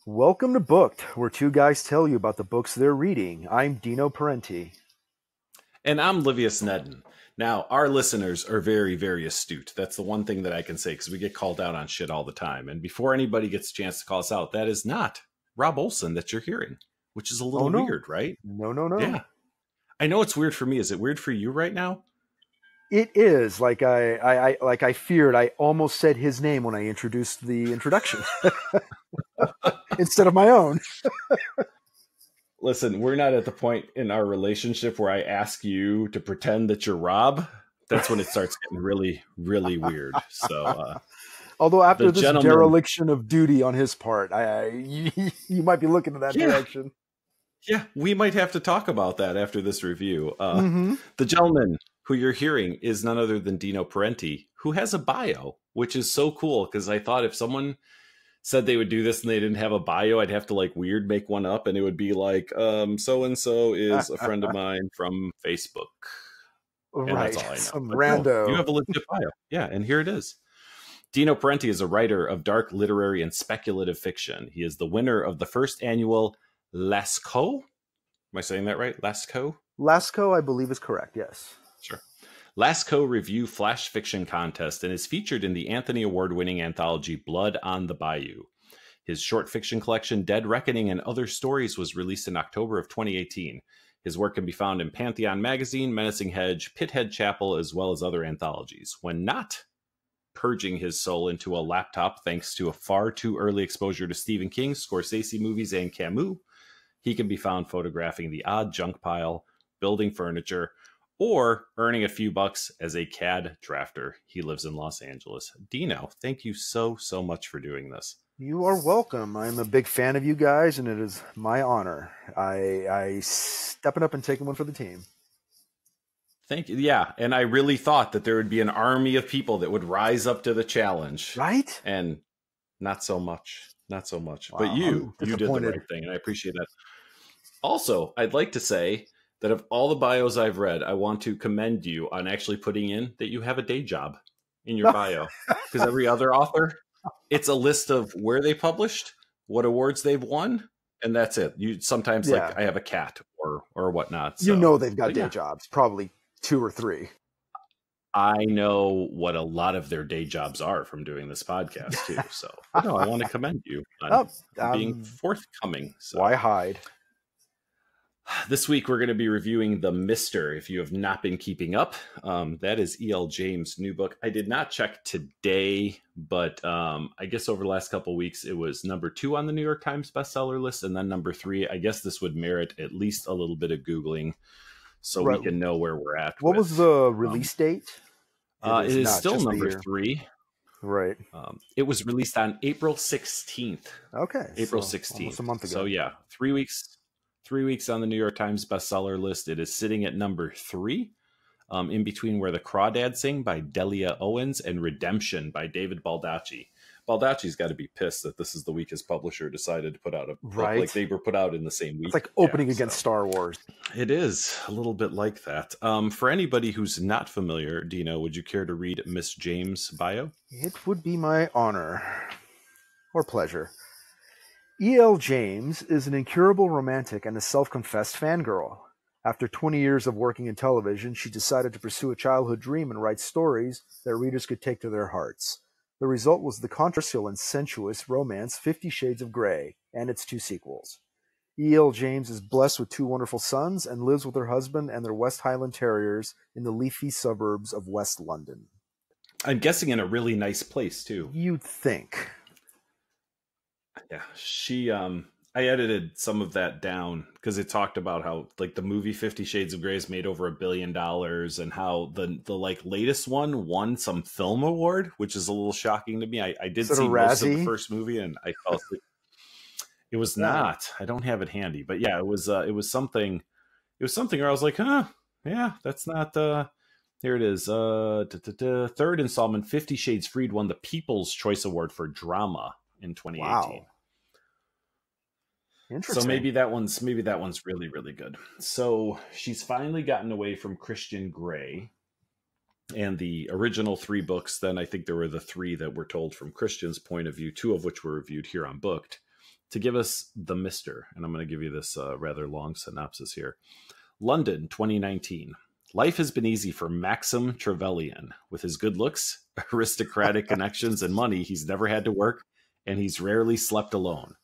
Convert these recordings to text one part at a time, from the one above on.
Welcome to Booked, where two guys tell you about the books they're reading. I'm Dino Parenti. And I'm Livius Nedden. Now, our listeners are very, very astute. That's the one thing that I can say because we get called out on shit all the time. And before anybody gets a chance to call us out, that is not Robb Olson that you're hearing, which is a little no. weird, right? No. Yeah. I know it's weird for me. Is it weird for you right now? It is like I feared. I almost said his name when I introduced the introduction instead of my own. Listen, we're not at the point in our relationship where I ask you to pretend that you're Robb. That's when it starts getting really, really weird. So, although after this dereliction of duty on his part, you might be looking in that direction. Yeah, we might have to talk about that after this review. The gentleman who you're hearing is none other than Dino Parenti, who has a bio, which is so cool because I thought if someone said they would do this and they didn't have a bio, I'd have to make one up, and it would be like, so-and-so is a friend of mine from Facebook. And right, that's all I know. Some but rando. No, you have a legit bio. Yeah, and here it is. Dino Parenti is a writer of dark literary and speculative fiction. He is the winner of the first annual Lascaux. Am I saying that right? Lascaux? Lascaux, I believe, is correct, yes. Sure. Lascaux Review Flash Fiction Contest and is featured in the Anthony Award-winning anthology Blood on the Bayou. His short fiction collection Dead Reckoning and Other Stories was released in October of 2018. His work can be found in Pantheon Magazine, Menacing Hedge, Pithead Chapel, as well as other anthologies. When not purging his soul into a laptop thanks to a far too early exposure to Stephen King, Scorsese movies, and Camus, he can be found photographing the odd junk pile, building furniture, or earning a few bucks as a CAD drafter. He lives in Los Angeles. Dino, thank you so much for doing this. You are welcome. I'm a big fan of you guys, and it is my honor. I stepping up and taking one for the team. Thank you. Yeah, and I really thought that there would be an army of people that would rise up to the challenge. Right? And not so much. Not so much. Wow, but you did the right thing, and I appreciate that. Also, I'd like to say that of all the bios I've read, I want to commend you on actually putting in that you have a day job in your bio. Because every other author, it's a list of where they published, what awards they've won, and that's it. You sometimes I have a cat or whatnot. So. They've got day jobs, probably 2 or 3. I know what a lot of their day jobs are from doing this podcast too. So no, I want to commend you on being forthcoming. So. Why hide? This week, we're going to be reviewing The Mister, if you have not been keeping up. That is E.L. James' new book. I did not check today, but I guess over the last couple of weeks, it was number 2 on the New York Times bestseller list, and then number 3. I guess this would merit at least a little bit of Googling so we can know where we're at. What was the release date? It is still number 3. Right. It was released on April 16th. Okay. April 16th. Almost a month ago. So yeah, 3 weeks. 3 weeks on the New York Times bestseller list. It is sitting at number 3, in between Where the Crawdads Sing by Delia Owens and Redemption by David Baldacci. Baldacci's got to be pissed that this is the week his publisher decided to put out a book. Like they were put out in the same week. It's like opening against Star Wars. It is a little bit like that. For anybody who's not familiar, Dino, would you care to read Miss James' bio? It would be my honor or pleasure. E.L. James is an incurable romantic and a self-confessed fangirl. After 20 years of working in television, she decided to pursue a childhood dream and write stories that readers could take to their hearts. The result was the controversial and sensuous romance 50 Shades of Grey and its 2 sequels. E.L. James is blessed with 2 wonderful sons and lives with her husband and their West Highland Terriers in the leafy suburbs of West London. I'm guessing in a really nice place, too. You'd think. Yeah, she I edited some of that down because it talked about how the movie 50 Shades of Grey is made over $1 billion and how the latest one won some film award, which is a little shocking to me. I did see most of the first movie and I fell asleep. It was not. I don't have it handy, but yeah, it was something. It was something where I was like, yeah, that's not. Here it is. Third installment, 50 Shades Freed won the People's Choice Award for Drama in 2018. Wow. Interesting. So maybe that one's really, really good. So she's finally gotten away from Christian Grey and the original 3 books. Then I think there were the 3 that were told from Christian's point of view, 2 of which were reviewed here on Booked, to give us the Mister, and I'm going to give you this rather long synopsis here. London, 2019. Life has been easy for Maxim Trevelyan. With his good looks, aristocratic connections, and money, he's never had to work, and he's rarely slept alone.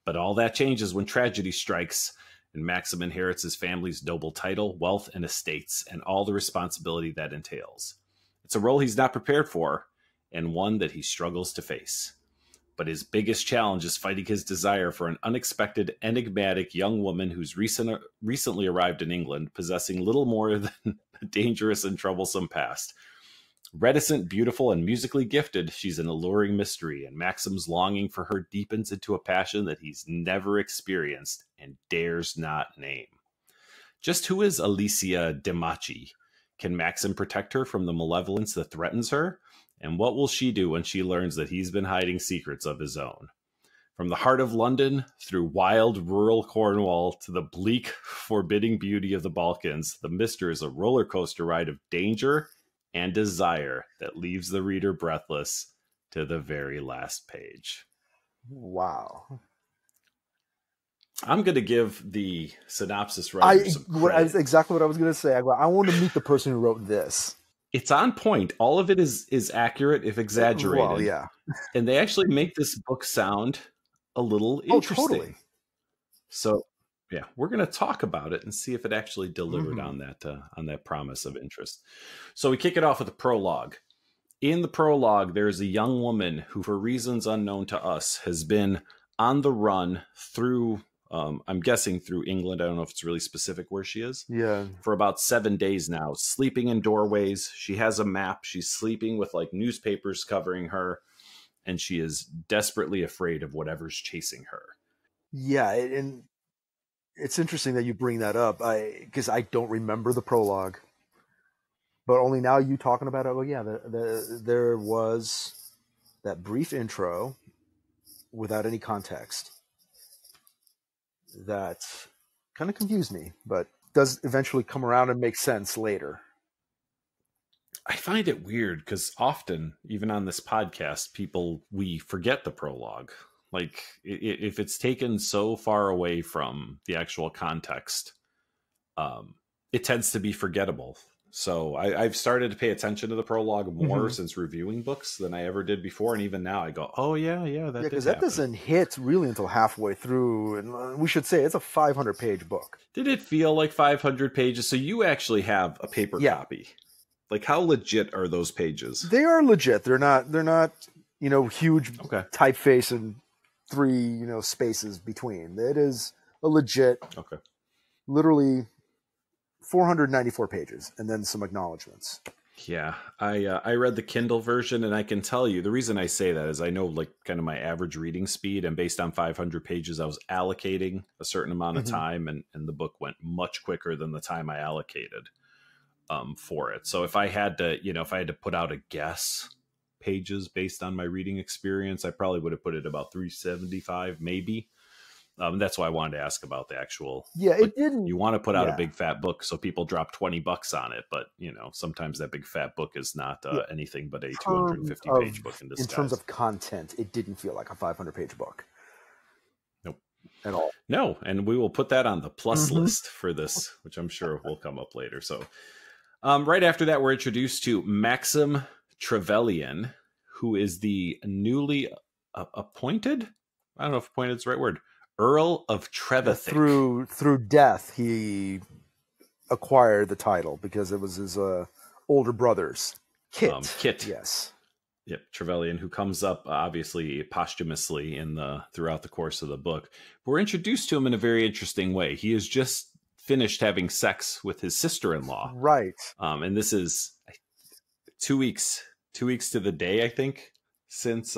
But all that changes when tragedy strikes, and Maxim inherits his family's noble title, wealth, and estates, and all the responsibility that entails. It's a role he's not prepared for, and one that he struggles to face. But his biggest challenge is fighting his desire for an unexpected, enigmatic young woman who's recently arrived in England, possessing little more than a dangerous and troublesome past. Reticent, beautiful, and musically gifted, she's an alluring mystery, and Maxim's longing for her deepens into a passion that he's never experienced and dares not name. Just who is Alicia Demachi? Can Maxim protect her from the malevolence that threatens her? And what will she do when she learns that he's been hiding secrets of his own? From the heart of London, through wild rural Cornwall, to the bleak, forbidding beauty of the Balkans, the Mister is a roller coaster ride of danger and desire that leaves the reader breathless to the very last page. Wow. I'm going to give the synopsis writer some credit. Exactly what I was going to say. I want to meet the person who wrote this. It's on point. All of it is accurate, if exaggerated. Well, yeah. And they actually make this book sound a little interesting. Oh, totally. So, yeah, we're going to talk about it and see if it actually delivered on that promise of interest. So we kick it off with a prologue. In the prologue, there's a young woman who, for reasons unknown to us, has been on the run through, I'm guessing through England. I don't know if it's really specific where she is. Yeah. For about 7 days now, sleeping in doorways. She has a map. She's sleeping with like newspapers covering her, and she is desperately afraid of whatever's chasing her. Yeah, and it's interesting that you bring that up, because I don't remember the prologue, but only now you talking about it. Well, yeah, there was that brief intro without any context that kind of confused me, but does eventually come around and make sense later. I find it weird because often, even on this podcast, we forget the prologue. Like, if it's taken so far away from the actual context, it tends to be forgettable. So I've started to pay attention to the prologue more since reviewing books than I ever did before. And even now I go, oh, yeah, because that doesn't hit really until halfway through. And we should say it's a 500-page book. Did it feel like 500 pages? So you actually have a paper copy. Like, how legit are those pages? They are legit. They're not huge typeface and 3, spaces between. It is a legit, literally 494 pages, and then some acknowledgments. Yeah, I read the Kindle version, and I can tell you, the reason I say that is I know, like, kind of my average reading speed, and based on 500 pages, I was allocating a certain amount of time, and the book went much quicker than the time I allocated for it. So if I had to, put out a guess pages based on my reading experience, I probably would have put it about 375, maybe. That's why I wanted to ask about the actual. Yeah, it didn't. You want to put out a big fat book so people drop $20 on it, but sometimes that big fat book is not anything but a 250-page book in disguise. In terms of content, it didn't feel like a 500-page book. Nope, at all. No, and we will put that on the plus list for this, which I'm sure will come up later. So, right after that, we're introduced to Maxim Trevelyan, who is the newly appointed. I don't know if appointed is the right word. Earl of Trevithick. Through death, he acquired the title because it was his older brother's. Kit. Yes. Yep, Trevelyan, who comes up obviously posthumously throughout the course of the book. We're introduced to him in a very interesting way. He has just finished having sex with his sister-in-law. Right. And this is 2 weeks to the day, I think, since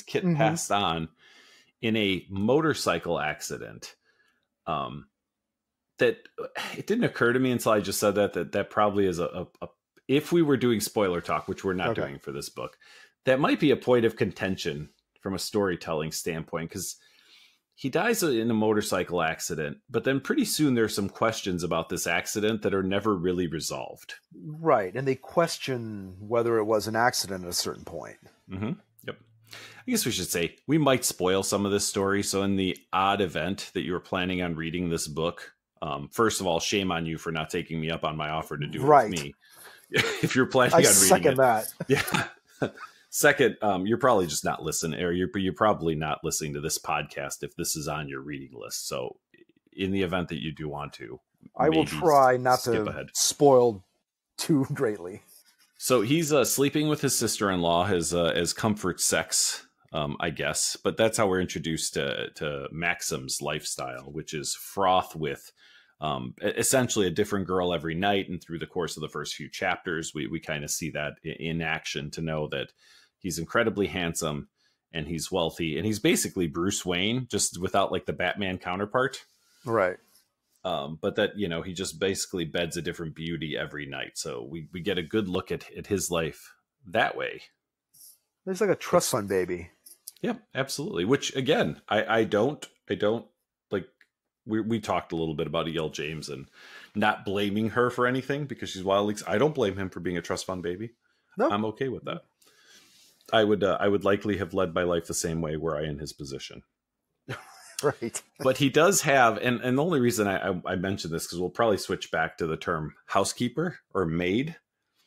Kit passed on. In a motorcycle accident, that it didn't occur to me until I just said that probably is a if we were doing spoiler talk, which we're not doing for this book, that might be a point of contention from a storytelling standpoint, because he dies in a motorcycle accident, but then pretty soon there's some questions about this accident that are never really resolved. Right, and they question whether it was an accident at a certain point. Yep. I guess we should say we might spoil some of this story. So, in the odd event that you were planning on reading this book, first of all, shame on you for not taking me up on my offer to do it with Right. me. If you're planning I on reading second it, that. yeah. Second, you're probably just not listening, or you're probably not listening to this podcast if this is on your reading list. So, in the event that you do want to, I will try not skip to ahead. spoil too greatly. So he's sleeping with his sister-in-law as comfort sex, I guess. But that's how we're introduced to Maxim's lifestyle, which is fraught with essentially a different girl every night. And through the course of the first few chapters, we kind of see that in action to know that he's incredibly handsome and he's wealthy. And he's basically Bruce Wayne, just without like the Batman counterpart. Right. But that, he just basically beds a different beauty every night. So we get a good look at his life that way. It's like a trust fund baby. Yeah, absolutely. Which again, I don't like. We talked a little bit about E.L. James and not blaming her for anything because she's wildly. I don't blame him for being a trust fund baby. No, I'm okay with that. I would likely have led my life the same way were I in his position. Right. But he does have, and the only reason I mentioned this, because we'll probably switch back to the term housekeeper or maid,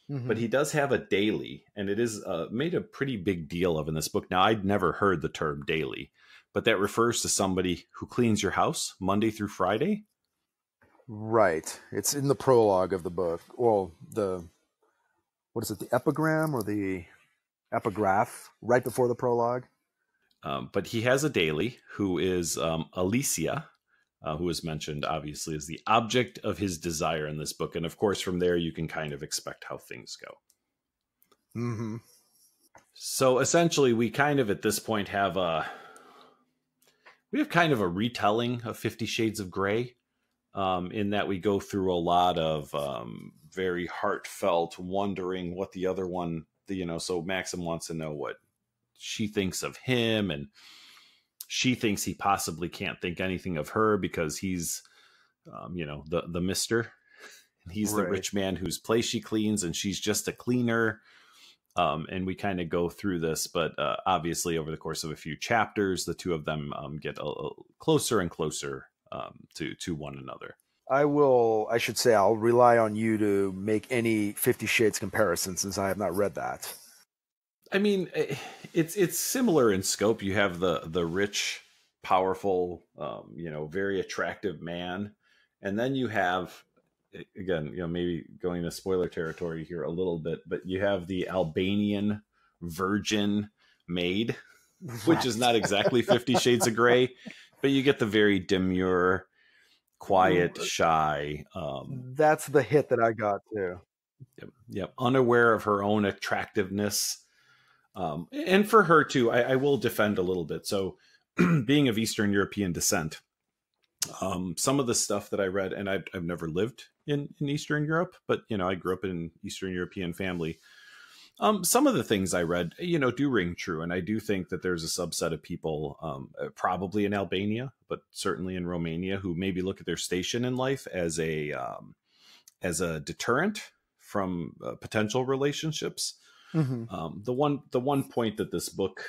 but he does have a daily, and it is made a pretty big deal of in this book. Now, I'd never heard the term daily, but that refers to somebody who cleans your house Monday through Friday. Right. It's in the prologue of the book. Well, what is it, the epigram or the epigraph right before the prologue? But he has a daily who is Alicia, who is mentioned, obviously, as the object of his desire in this book. And of course, from there, you can kind of expect how things go. Mm-hmm. So essentially, we kind of at this point have kind of a retelling of 50 Shades of Grey, in that we go through a lot of very heartfelt wondering what the other one, so Maxim wants to know what she thinks of him, and she thinks he possibly can't think anything of her because he's the mister, and he's the rich man whose place she cleans, and she's just a cleaner. And we kind of go through this, but obviously over the course of a few chapters, the two of them get closer and closer to one another. I should say I'll rely on you to make any 50 Shades comparison since I have not read that. I mean, it's similar in scope. You have the rich, powerful, very attractive man, and then you have, again, maybe going to spoiler territory here a little bit, but you have the Albanian virgin maid, which is not exactly 50 Shades of Grey, but you get the very demure, quiet, shy. That's the hit that I got too. Yep, unaware of her own attractiveness. And for her too, I will defend a little bit. So being of Eastern European descent, some of the stuff that I read, and I've never lived in Eastern Europe, but, I grew up in an Eastern European family. Some of the things I read, do ring true. And I do think that there's a subset of people, probably in Albania, but certainly in Romania, who maybe look at their station in life as a deterrent from potential relationships. Mm-hmm. The one point that this book,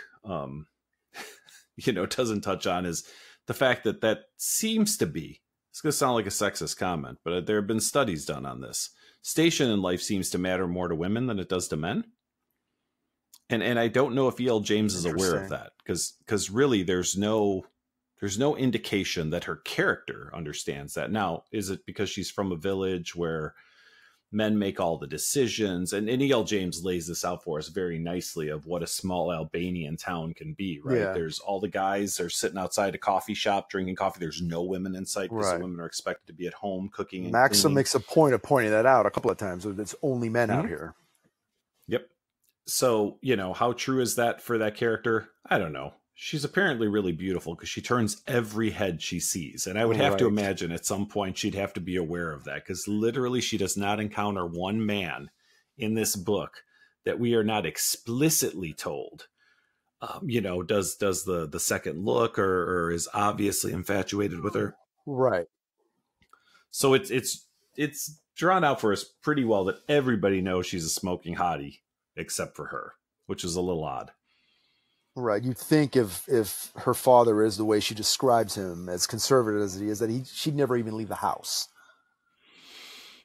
doesn't touch on is the fact that seems to be, it's going to sound like a sexist comment, but there have been studies done on this. Station in life seems to matter more to women than it does to men. And I don't know if E.L. James is aware of that, because really there's no indication that her character understands that. Now, is it because she's from a village where men make all the decisions? And E.L. James lays this out for us very nicely of what a small Albanian town can be, right? Yeah. There's all the guys are sitting outside a coffee shop drinking coffee. There's no women in sight because the women are expected to be at home cooking and Maxim cleaning. Makes a point of pointing that out a couple of times. It's only men out here. Yep. So, how true is that for that character? I don't know. She's apparently really beautiful because she turns every head she sees. And I would have to imagine at some point she'd have to be aware of that, because literally she does not encounter one man in this book that we are not explicitly told, does the second look or is obviously infatuated with her. Right. So it's drawn out for us pretty well that everybody knows she's a smoking hottie except for her, which is a little odd. Right. You'd think if her father is the way she describes him, as conservative as he is, that she'd never even leave the house.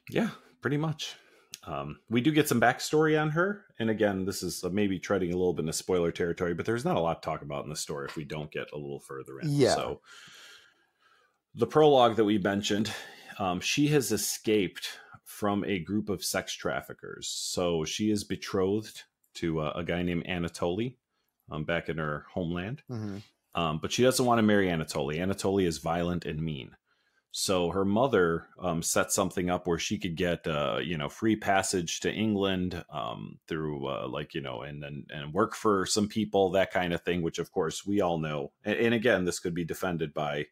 Yeah, pretty much. We do get some backstory on her. And again, this is maybe treading a little bit into spoiler territory, but there's not a lot to talk about in the story if we don't get a little further in. Yeah. So the prologue that we mentioned, she has escaped from a group of sex traffickers. So she is betrothed to a guy named Anatoly back in her homeland. Mm-hmm. But she doesn't want to marry Anatoly. Anatoly is violent and mean. So her mother set something up where she could get, free passage to England through and work for some people, that kind of thing, which of course we all know. And again, this could be defended by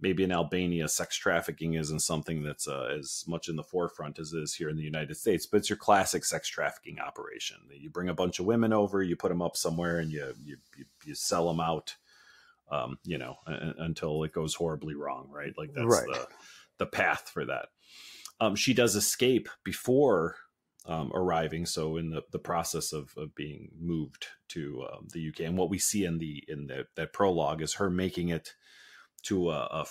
maybe in Albania, sex trafficking isn't something that's as much in the forefront as it is here in the United States, but it's your classic sex trafficking operation. You bring a bunch of women over, you put them up somewhere, and you sell them out. Until it goes horribly wrong, right? Like that's right. the path for that. She does escape before arriving, so in the process of being moved to the UK. And what we see in that prologue is her making it to a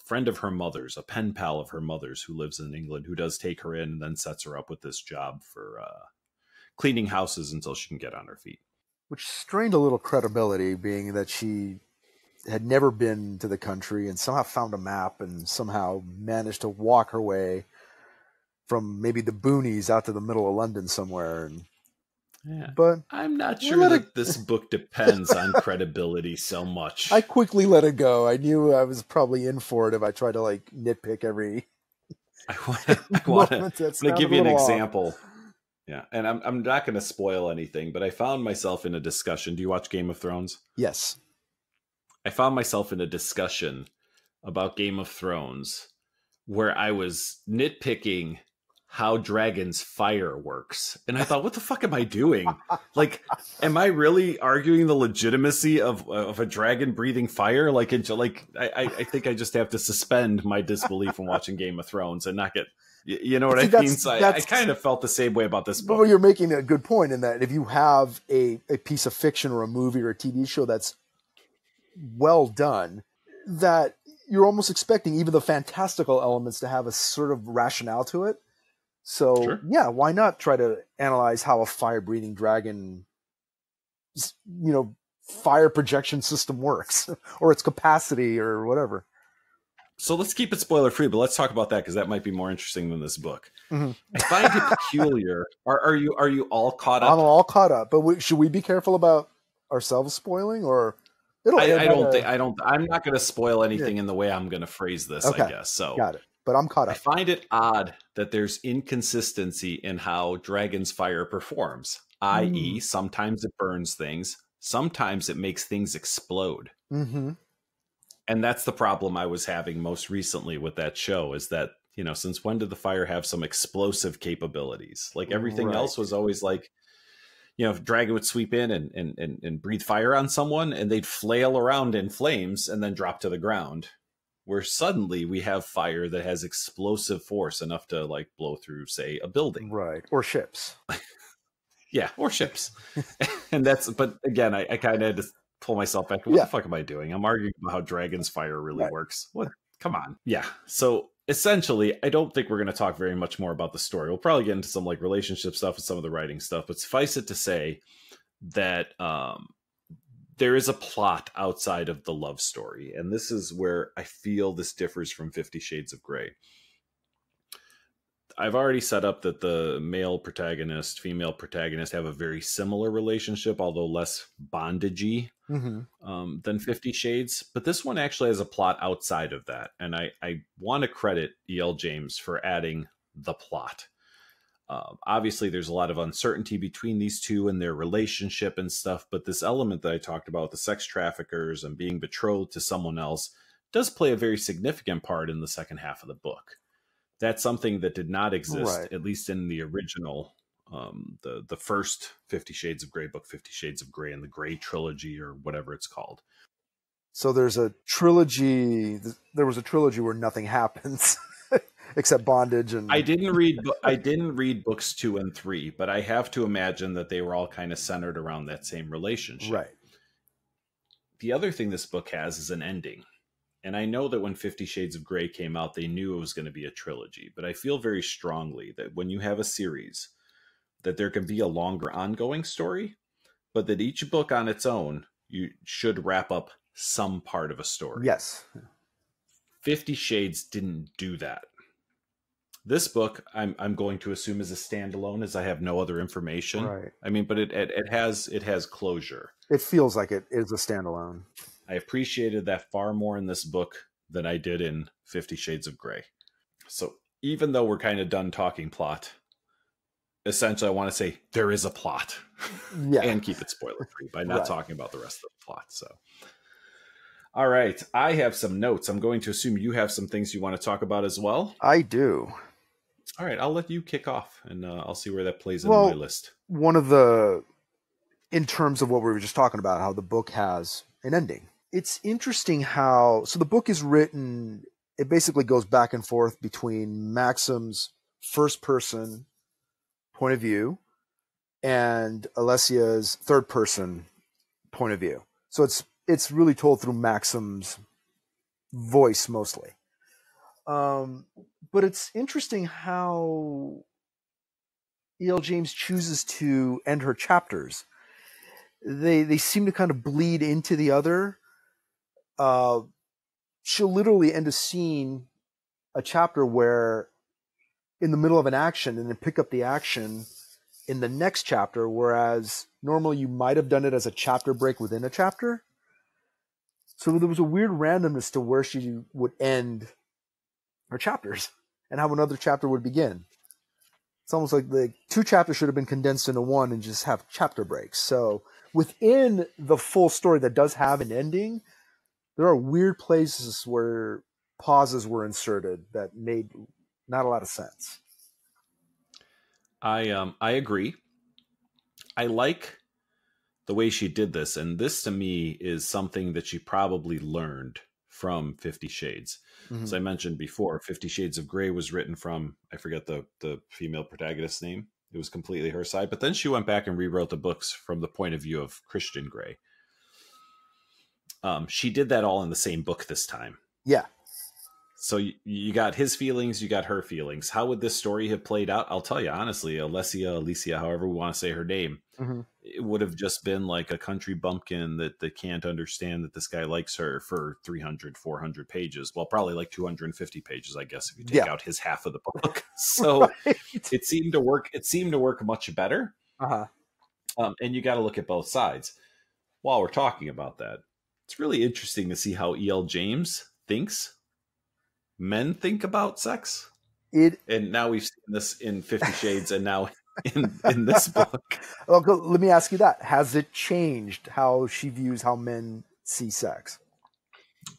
friend of her mother's, a pen pal of her mother's who lives in England, who does take her in and then sets her up with this job for cleaning houses until she can get on her feet. Which strained a little credibility, being that she had never been to the country and somehow found a map and somehow managed to walk her way from maybe the boonies out to the middle of London somewhere. And but I'm not sure that this book depends on credibility so much. I quickly let it go. I knew I was probably in for it if I tried to like nitpick every. I want to give you an example. Yeah, and I'm not going to spoil anything, but I found myself in a discussion. Do you watch Game of Thrones? Yes. I found myself in a discussion about Game of Thrones where I was nitpicking how dragons' fire works. And I thought, what the fuck am I doing? Like, am I really arguing the legitimacy of a dragon breathing fire? I think I just have to suspend my disbelief in watching Game of Thrones and not get... You know what I mean? So I kind of felt the same way about this book. But you're making a good point in that if you have a piece of fiction or a movie or a TV show that's well done, that you're almost expecting even the fantastical elements to have a sort of rationale to it. So, sure. Yeah, why not try to analyze how a fire-breathing dragon, fire projection system works or its capacity or whatever. So let's keep it spoiler-free, but let's talk about that because that might be more interesting than this book. Mm-hmm. I find it peculiar. Are you all caught up? I'm all caught up, but should we be careful about ourselves spoiling, or I'm not going to spoil anything in the way I'm going to phrase this. Okay. I guess so. Got it. But I'm caught up. I find it odd that there's inconsistency in how Dragon's Fire performs, i.e., sometimes it burns things, sometimes it makes things explode. Mm-hmm. And that's the problem I was having most recently with that show is that, since when did the fire have some explosive capabilities? Like everything else was always like, if Dragon would sweep in and breathe fire on someone and they'd flail around in flames and then drop to the ground. Where suddenly we have fire that has explosive force enough to like blow through, say, a building. Right. Or ships. Yeah, or ships. But again, I kind of had to pull myself back. What the fuck am I doing? I'm arguing about how Dragon's Fire really works. What? Come on. Yeah. So essentially, I don't think we're going to talk very much more about the story. We'll probably get into some like relationship stuff and some of the writing stuff, but suffice it to say that there is a plot outside of the love story. And this is where I feel this differs from 50 Shades of Grey. I've already set up that the male protagonist, female protagonist have a very similar relationship, although less bondagey than 50 Shades. But this one actually has a plot outside of that. And I want to credit E.L. James for adding the plot. Obviously, there's a lot of uncertainty between these two and their relationship and stuff. But this element that I talked about, the sex traffickers and being betrothed to someone else, does play a very significant part in the second half of the book. That's something that did not exist, at least in the original, the first 50 Shades of Grey book, 50 Shades of Grey and the Grey Trilogy or whatever it's called. So there's a trilogy. There was a trilogy where nothing happens except bondage. And I didn't read books 2 and 3, but I have to imagine that they were all kind of centered around that same relationship. Right. the other thing this book has is an ending. And I know that when 50 Shades of Grey came out, they knew it was going to be a trilogy. But I feel very strongly that when you have a series, that there can be a longer ongoing story, but that each book on its own, you should wrap up some part of a story. Yes. 50 Shades didn't do that. This book, I'm going to assume is a standalone, as I have no other information. Right. I mean, but it has closure. It feels like it is a standalone. I appreciated that far more in this book than I did in 50 Shades of Grey. So even though we're kind of done talking plot, essentially I want to say there is a plot. Yeah. And keep it spoiler free by not talking about the rest of the plot. So, all right, I have some notes. I'm going to assume you have some things you want to talk about as well. I do. All right, I'll let you kick off, and I'll see where that plays into my list. One of in terms of what we were just talking about, how the book has an ending. It's interesting how, so the book is written, it basically goes back and forth between Maxim's first person point of view and Alessia's third person point of view. So it's really told through Maxim's voice mostly. But it's interesting how E.L. James chooses to end her chapters. They seem to kind of bleed into the other. She'll literally end a chapter where in the middle of an action and then pick up the action in the next chapter, whereas normally you might have done it as a chapter break within a chapter. So there was a weird randomness to where she would end her chapters and how another chapter would begin. It's almost like the 2 chapters should have been condensed into 1 and just have chapter breaks. So within the full story that does have an ending, there are weird places where pauses were inserted that made not a lot of sense. I agree. I like the way she did this, and this to me is something that she probably learned from 50 Shades. Mm-hmm. As I mentioned before, 50 Shades of Grey was written from, I forget the female protagonist's name. It was completely her side. But then she went back and rewrote the books from the point of view of Christian Grey. She did that all in the same book this time. Yeah. So you got his feelings, you got her feelings. How would this story have played out? I'll tell you honestly, Alicia, however we want to say her name, mm-hmm. It would have just been like a country bumpkin that can't understand that this guy likes her for 300, 400 pages. Well, probably like 250 pages, I guess, if you take out his half of the book. So it seemed to work. It seemed to work much better. Uh-huh. And you got to look at both sides. While we're talking about that, it's really interesting to see how E.L. James thinks men think about sex. And now we've seen this in 50 Shades and now in this book. Well, let me ask you that. Has it changed how she views how men see sex?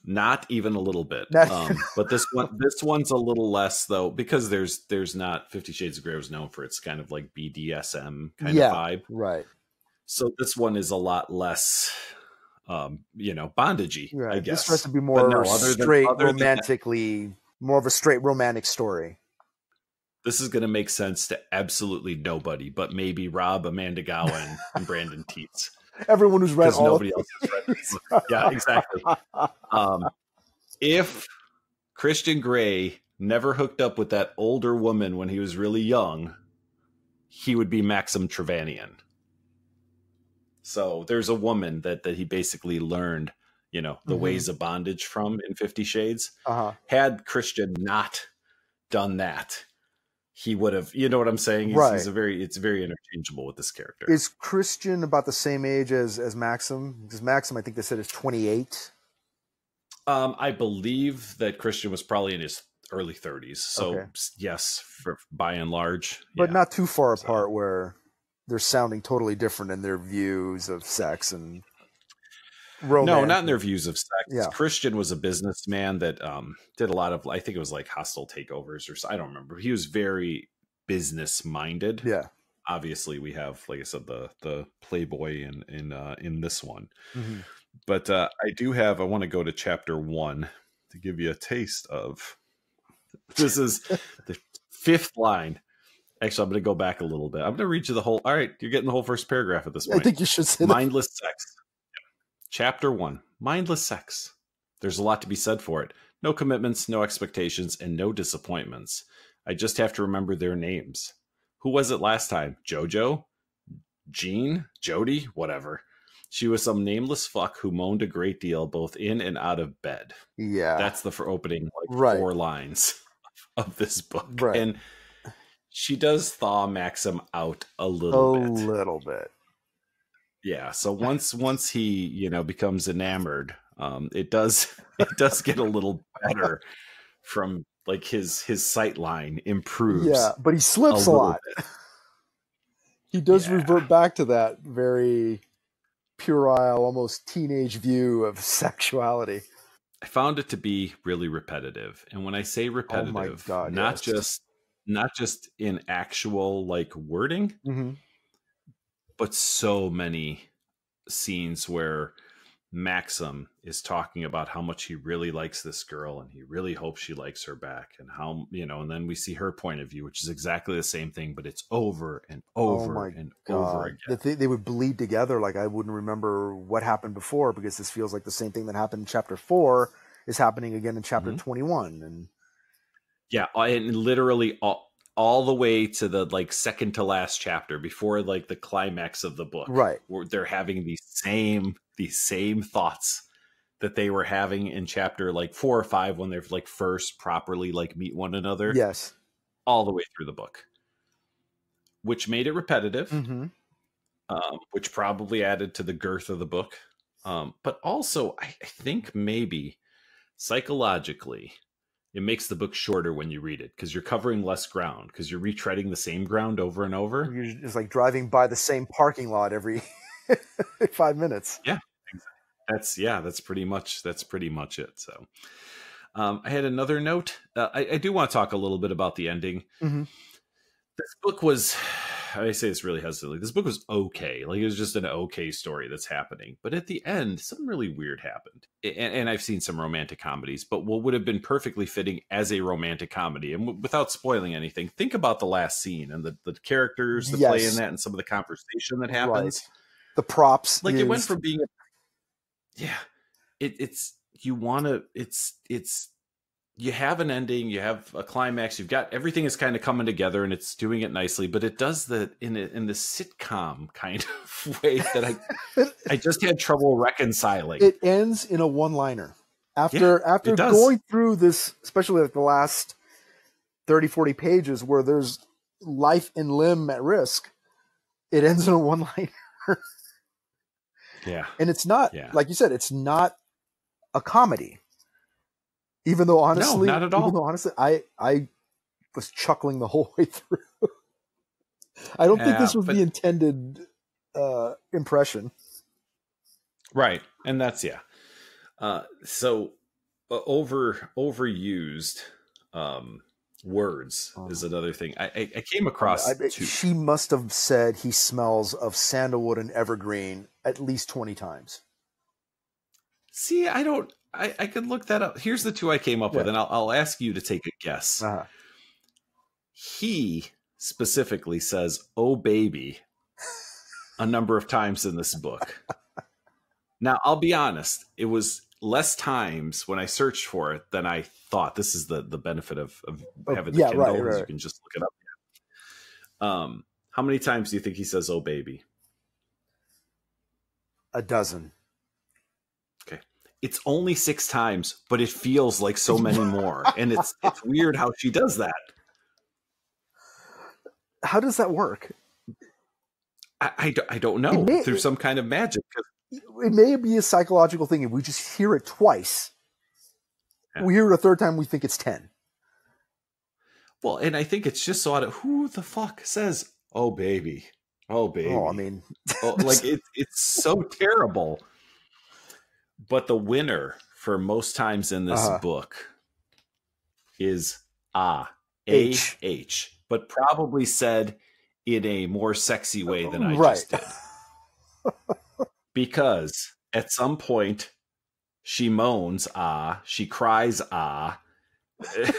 Not even a little bit. But this one's a little less though, because there's not 50 Shades of Grey was known for its kind of like BDSM kind of vibe. Right. So this one is a lot less bondagey, right. I guess. This has to be more more of a straight romantic story. This is going to make sense to absolutely nobody, but maybe Robb, Amanda Gowan, and Brandon Teets. Everyone who's read all nobody else has read this book. Yeah, exactly. If Christian Grey never hooked up with that older woman when he was really young, he would be Maxim Trevanian. So there's a woman that he basically learned, the ways of bondage from in 50 Shades. Uh-huh. Had Christian not done that, he would have, you know what I'm saying? Right. It's very interchangeable with this character. Is Christian about the same age as Maxim? Because Maxim, I think they said, is 28. I believe that Christian was probably in his early 30s. So yes, by and large. But not too far apart where they're sounding totally different in their views of sex and romance. No, not in their views of sex. Yeah. Christian was a businessman that did a lot of, I think it was like hostile takeovers or I don't remember. He was very business minded. Yeah. Obviously, we have, like I said, the Playboy in this one. Mm-hmm. But I want to go to chapter 1 to give you a taste of. This is the 5th line. Actually, I'm going to go back a little bit. I'm going to read you the whole. All right, you're getting the whole first paragraph at this point. I think you should say mindless sex. Chapter 1, Mindless Sex. There's a lot to be said for it. No commitments, no expectations, and no disappointments. I just have to remember their names. Who was it last time? Jojo? Jean? Jody? Whatever. She was some nameless fuck who moaned a great deal both in and out of bed. Yeah. That's the opening Right. 4 lines of this book. Right. And she does thaw Maxim out a little bit. Yeah. So once he, becomes enamored, it does get a little better from like his sight line improves. Yeah, but he slips a lot. He does revert back to that very puerile, almost teenage view of sexuality. I found it to be really repetitive. And when I say repetitive, oh my God, not just in actual like wording, but so many scenes where Maxim is talking about how much he really likes this girl and he really hopes she likes her back, and how, and then we see her point of view, which is exactly the same thing, but it's over and over over again. They would bleed together. Like I wouldn't remember what happened before, because this feels like the same thing that happened in chapter 4 is happening again in chapter 21. And yeah, and literally all the way to the like second to last chapter before like the climax of the book, right, where they're having these same thoughts that they were having in chapter like 4 or 5 when they're like first properly like meet one another. Yes, all the way through the book, which made it repetitive, which probably added to the girth of the book, but also I think maybe psychologically it makes the book shorter when you read it, because you're covering less ground, because you're retreading the same ground over and over. You're just like driving by the same parking lot every 5 minutes. Yeah, that's pretty much it. So I had another note. I do want to talk a little bit about the ending. This book was, I say this really hesitantly, this book was okay. Like, it was just an okay story that's happening. But at the end, something really weird happened. And I've seen some romantic comedies, but what would have been perfectly fitting as a romantic comedy, and without spoiling anything, think about the last scene and the characters that play in that, and some of the conversation that happens. Right. The props. Like, it went from being you have an ending, you have a climax, you've got everything is kind of coming together and it's doing it nicely, but it does that in the sitcom kind of way that I just had trouble reconciling. It ends in a one-liner. After going through this, especially like the last 30, 40 pages where there's life and limb at risk, it ends in a one-liner. Yeah. And it's not, like you said, it's not a comedy. Even though honestly, no, not at all. I was chuckling the whole way through. I don't think this was the intended impression. Right. And that's, so overused words is another thing. I came across two. She must have said he smells of sandalwood and evergreen at least 20 times. See, I could look that up. Here's the 2 I came up with, and I'll ask you to take a guess. He specifically says, "Oh, baby," a number of times in this book. Now, I'll be honest. It was less times when I searched for it than I thought. This is the benefit of having the Kindle. Right. You can just look it up. How many times do you think he says, "Oh, baby"? A dozen. Okay. It's only 6 times, but it feels like so many more. And it's weird how she does that. How does that work? I don't know. Through some kind of magic. It may be a psychological thing. If we just hear it twice, we hear it a third time, we think it's 10. Well, and I think it's just so out of, who the fuck says, "Oh, baby. Oh, baby." Oh, I mean. Like, it's so terrible. But the winner for most times in this book is H, but probably said in a more sexy way than I just did. Because at some point she moans she cries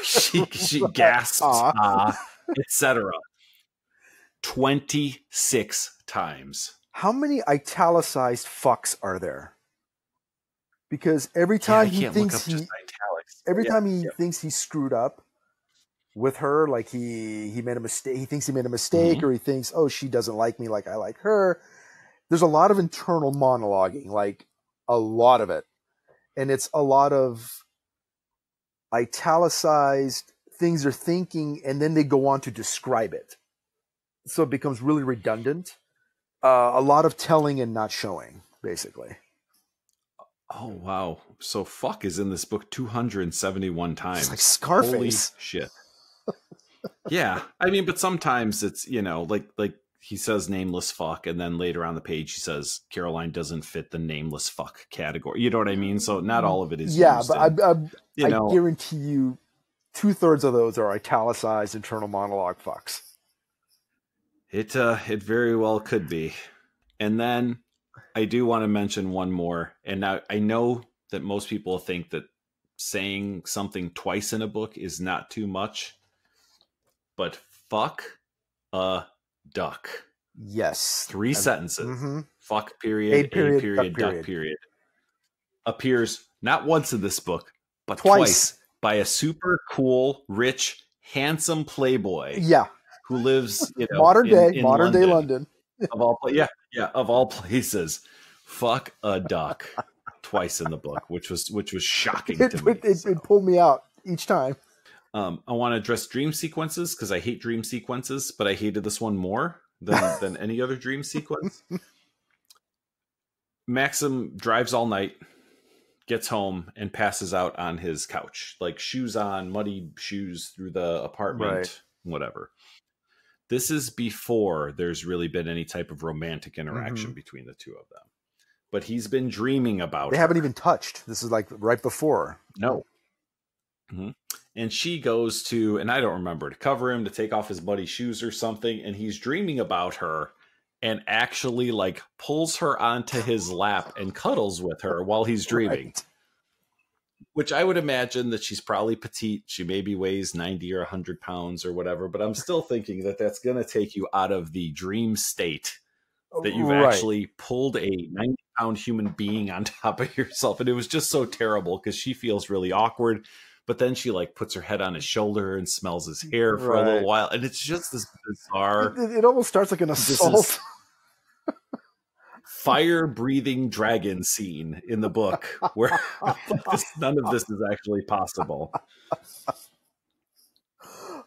she gasps etc. 26 times. How many italicized fucks are there? because every time he can't look thinks up just italics. every time he thinks he screwed up with her, like he made a mistake, he thinks he made a mistake, or he thinks, oh, she doesn't like me like I like her. There's a lot of internal monologuing, like a lot of it, and it's a lot of italicized things they're thinking, and then they go on to describe it, so it becomes really redundant. A lot of telling and not showing, basically. Oh, wow. So fuck is in this book 271 times. It's like Scarface. Holy shit. Yeah. I mean, but sometimes it's, you know, like he says nameless fuck, and then later on the page he says Caroline doesn't fit the nameless fuck category. You know what I mean? So not all of it is used. But I guarantee you 2/3 of those are italicized internal monologue fucks. It very well could be. And then I do want to mention one more. And now I know that most people think that saying something twice in a book is not too much, but fuck a duck. Yes. 3 sentences. Mm-hmm. Fuck period, A period, duck period. Appears not once in this book, but twice by a super cool, rich, handsome playboy. Yeah. Who lives, you know, modern day London. Of all places. Fuck a duck. Twice in the book, which was shocking to me. It pulled me out each time. I want to address dream sequences because I hate dream sequences, but I hated this one more than any other dream sequence. Maxim drives all night, gets home, and passes out on his couch, like shoes on, muddy shoes through the apartment, whatever. This is before there's really been any type of romantic interaction between the two of them. But he's been dreaming about They haven't even touched. This is like right before. No. And she goes to, and I don't remember, to cover him, to take off his muddy shoes or something. And he's dreaming about her and actually like pulls her onto his lap and cuddles with her while he's dreaming. Right. Which I would imagine that she's probably petite. She maybe weighs 90 or 100 pounds or whatever. But I'm still thinking that that's going to take you out of the dream state that you've actually pulled a 90-pound human being on top of yourself. And it was just so terrible because she feels really awkward. But then she like puts her head on his shoulder and smells his hair for a little while. And it's just this bizarre. It almost starts like an assault. Fire-breathing dragon scene in the book where none of this is actually possible.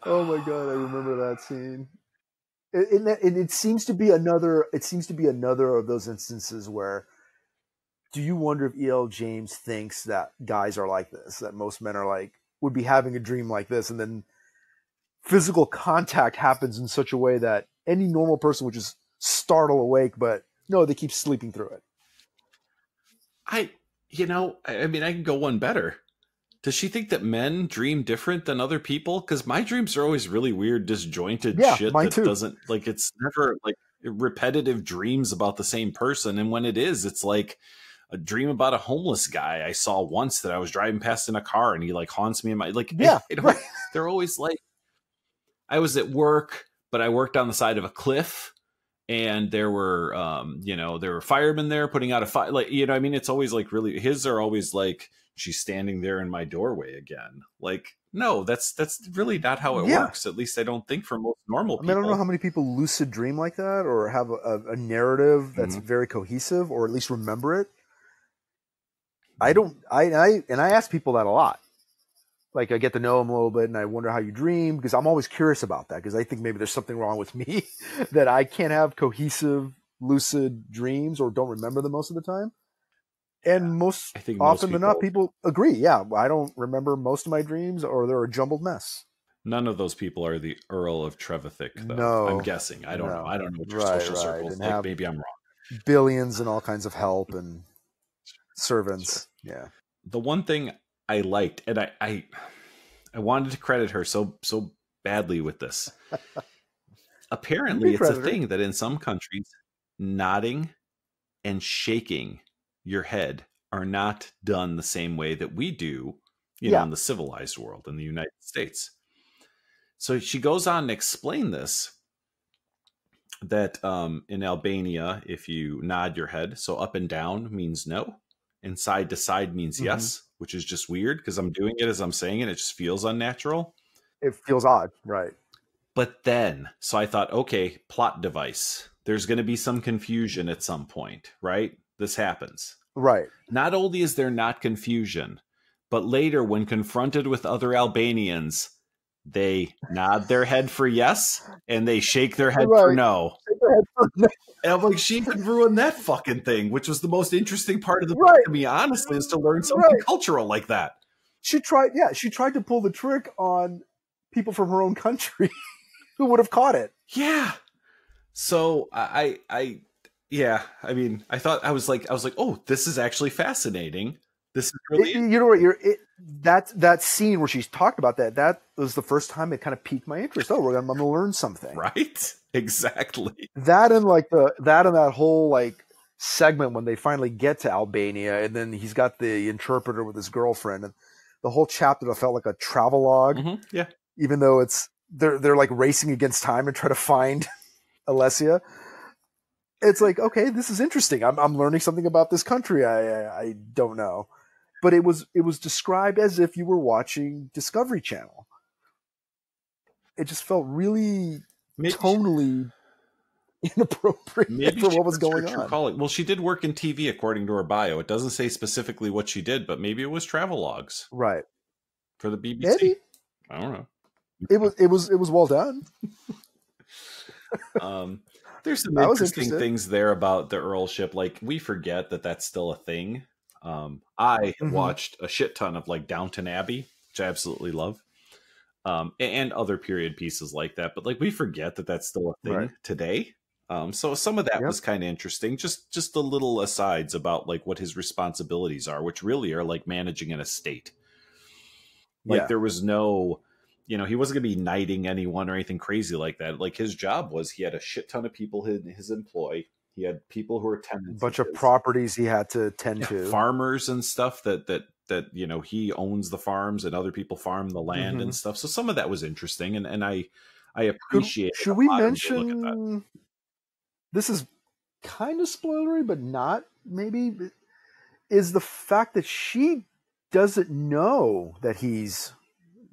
Oh my God, I remember that scene. It seems to be another of those instances where do you wonder if E.L. James thinks that guys are like this, that most men are like, would be having a dream like this, and then physical contact happens in such a way that any normal person would just startle awake, but no, they keep sleeping through it. I mean, I can go one better. Does she think that men dream different than other people? Because my dreams are always really weird, disjointed shit that doesn't, like, it's never like repetitive dreams about the same person. And when it is, it's like a dream about a homeless guy I saw once that I was driving past in a car, and he like haunts me in my, like, they're always like, I was at work, but I worked on the side of a cliff. And there were, there were firemen there putting out a fire. Like, you know, I mean, it's always like really, his are always like, she's standing there in my doorway again. Like, no, that's really not how it works. At least I don't think for most normal people. I don't know how many people lucid dream like that or have a narrative that's very cohesive or at least remember it. I ask people that a lot. Like, I get to know them a little bit, and I wonder how you dream, because I'm always curious about that, because I think maybe there's something wrong with me that I can't have cohesive, lucid dreams or don't remember them most of the time. And I think often than not, people agree. Yeah, I don't remember most of my dreams, or they're a jumbled mess. None of those people are the Earl of Trevithick, though. No, I'm guessing. I don't know. I don't know what your social circles like. Maybe I'm wrong. Billions and all kinds of help and servants. Sure. Yeah. The one thing I liked, and I wanted to credit her so badly with this. Apparently, it's a thing that in some countries, nodding and shaking your head are not done the same way that we do, know, in the civilized world in the United States. So she goes on to explain this, that in Albania, if you nod your head, so up and down means no, and side to side means yes, which is just weird because I'm doing it as I'm saying it. It just feels unnatural. It feels odd, right? But then, so I thought, okay, plot device. There's going to be some confusion at some point, right? This happens. Right. Not only is there not confusion, but later when confronted with other Albanians, they nod their head for yes and they shake their head for no. And I'm like, she could ruin that fucking thing, which was the most interesting part of the book to me, honestly, is to learn something cultural like that. She tried to pull the trick on people from her own country who would have caught it. Yeah. So I mean, I was like, oh, this is actually fascinating. This is really, you know what, that scene where she's talked about that was the first time it kind of piqued my interest. Oh, I'm going to learn something. Right? Exactly. That and that whole like segment when they finally get to Albania, and then he's got the interpreter with his girlfriend, and the whole chapter felt like a travelogue. Mm-hmm. Yeah. Even though they're like racing against time and try to find Alessia. It's like, okay, this is interesting. I'm learning something about this country. I don't know. But it was described as if you were watching Discovery Channel. It just felt really tonally inappropriate for what was going on. Well, she did work in TV according to her bio. It doesn't say specifically what she did, but maybe it was travelogues. Right. For the BBC. Maybe. I don't know. It was well done. There's some interesting things there about the Earlship. Like, we forget that that's still a thing. I watched a shit ton of like Downton Abbey, which I absolutely love, and other period pieces like that. But like, we forget that that's still a thing today. So some of that was kind of interesting. Just the little asides about like what his responsibilities are, which really are like managing an estate. Like there was no, he wasn't going to be knighting anyone or anything crazy like that. Like his job was he had a shit ton of people in his employ. He had people who were tenants. A bunch of properties he had to tend to. Farmers and stuff that he owns the farms and other people farm the land and stuff. So some of that was interesting. And I appreciate it. Should we mention, this is kind of spoilery, but not maybe, is the fact that she doesn't know that he's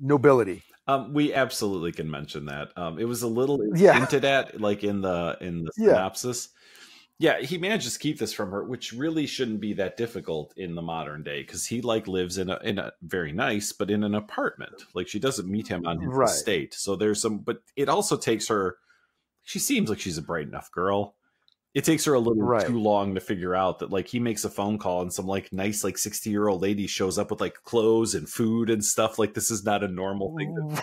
nobility. We absolutely can mention that. It was a little hinted at, like in the synopsis. Yeah, he manages to keep this from her, which really shouldn't be that difficult in the modern day, because he like lives in a very nice, but in an apartment. Like she doesn't meet him on his estate. So there's some, but it also takes her. She seems like she's a bright enough girl. It takes her a little too long to figure out that like he makes a phone call and some like nice like 60-year-old lady shows up with like clothes and food and stuff. Like this is not a normal thing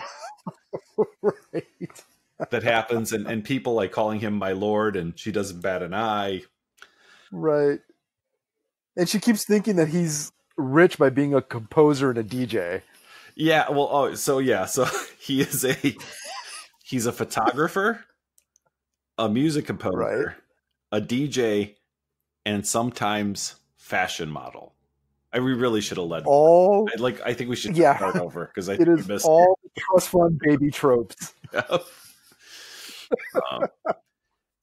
that happens, and people like calling him my lord, and she doesn't bat an eye. Right. And she keeps thinking that he's rich by being a composer and a DJ. Yeah. Well, so he's a photographer, a music composer, a DJ, and sometimes fashion model. We really should have led all. I think we should start over because I think it is all trust fund baby tropes.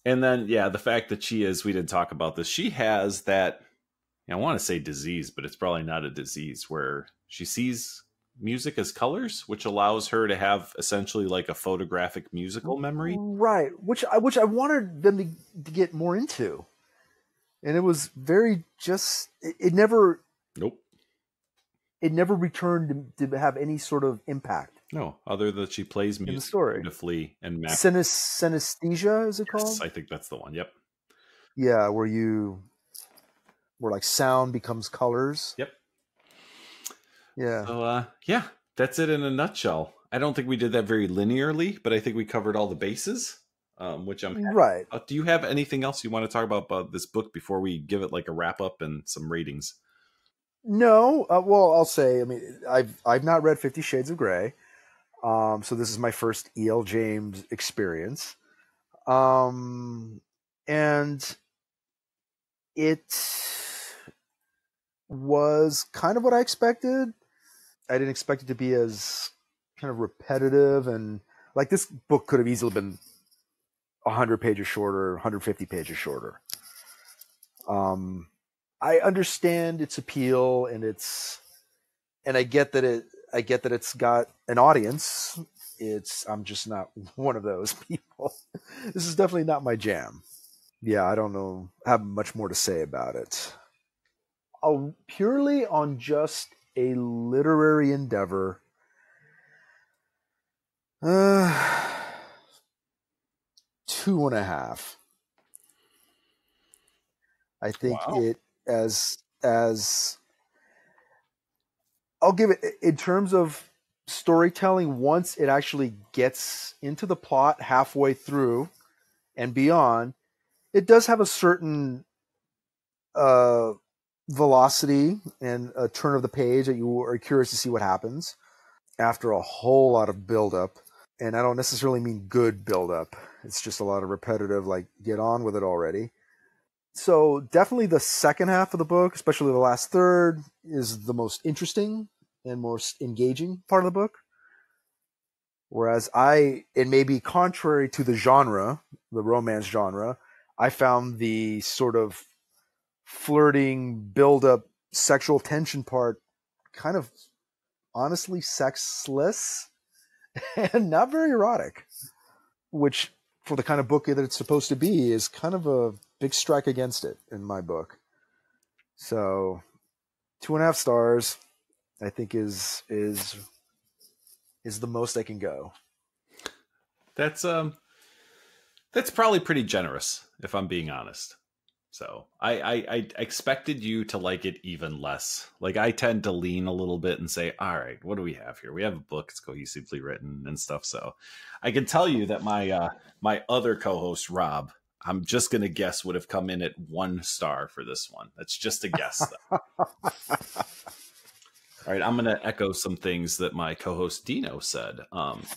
And then the fact that we didn't talk about this. She has that. I want to say disease, but it's probably not a disease, where she sees music as colors, which allows her to have essentially like a photographic musical memory. Right, which I wanted them to get more into, and it was very it never. Nope. It never returned to have any sort of impact. No, other than she plays music in the story beautifully and synesthesia, is it called? Yes, I think that's the one. Yep. Yeah, where like sound becomes colors. Yep. Yeah. So that's it in a nutshell. I don't think we did that very linearly, but I think we covered all the bases, which I'm happy right. about. Do you have anything else you want to talk about this book before we give it like a wrap up and some ratings? No. Well, I'll say, I mean, I've not read 50 Shades of Grey. So this is my first E.L. James experience. And it was kind of what I expected. I didn't expect it to be as kind of repetitive, and like this book could have easily been 100 pages shorter, 150 pages shorter. I understand its appeal, and I get that it's got an audience. I'm just not one of those people. This is definitely not my jam. Yeah, I don't know have much more to say about it. Purely on just a literary endeavor, uh, 2.5. I think Wow. it as I'll give it in terms of storytelling. Once it actually gets into the plot halfway through and beyond, it does have a certain uh, velocity and a turn of the page that you are curious to see what happens after a whole lot of buildup. And I don't necessarily mean good buildup. It's just a lot of repetitive, like, get on with it already. So definitely the second half of the book, especially the last third, is the most interesting and most engaging part of the book. Whereas it may be contrary to the genre, the romance genre, I found the sort of flirting, build up, sexual tension part kind of honestly sexless and not very erotic, which for the kind of book that it's supposed to be is kind of a big strike against it in my book. So 2.5 stars, I think is the most I can go. That's that's probably pretty generous, if I'm being honest. So I expected you to like it even less. Like I tend to lean a little bit and say, all right, what do we have here? We have a book, it's cohesively written and stuff. So I can tell you that my other co-host Rob, I'm just gonna guess would have come in at 1 star for this one. That's just a guess though. All right, I'm going to echo some things that my co-host Dino said.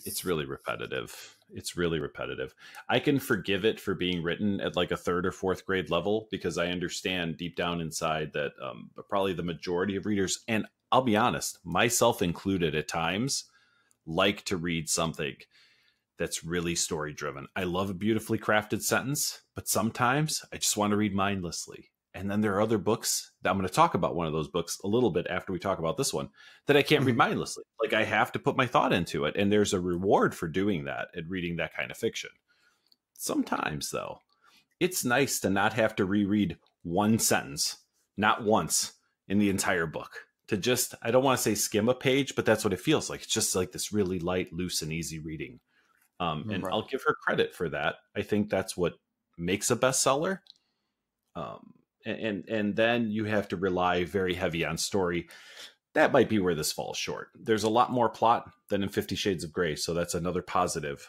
It's really repetitive. It's really repetitive. I can forgive it for being written at like a third or fourth grade level because I understand deep down inside that probably the majority of readers, and I'll be honest, myself included at times, like to read something that's really story driven. I love a beautifully crafted sentence, but sometimes I just want to read mindlessly. And then there are other books that I'm going to talk about one of those books a little bit after we talk about this one that I can't read mindlessly. Like I have to put my thought into it. And there's a reward for doing that and reading that kind of fiction. Sometimes, though, it's nice to not have to reread one sentence, not once in the entire book. To just, I don't want to say skim a page, but that's what it feels like. It's just like this really light, loose, and easy reading. And Right. I'll give her credit for that. I think that's what makes a bestseller. Um, and then you have to rely very heavy on story. That might be where this falls short. There's a lot more plot than in 50 Shades of Grey, so that's another positive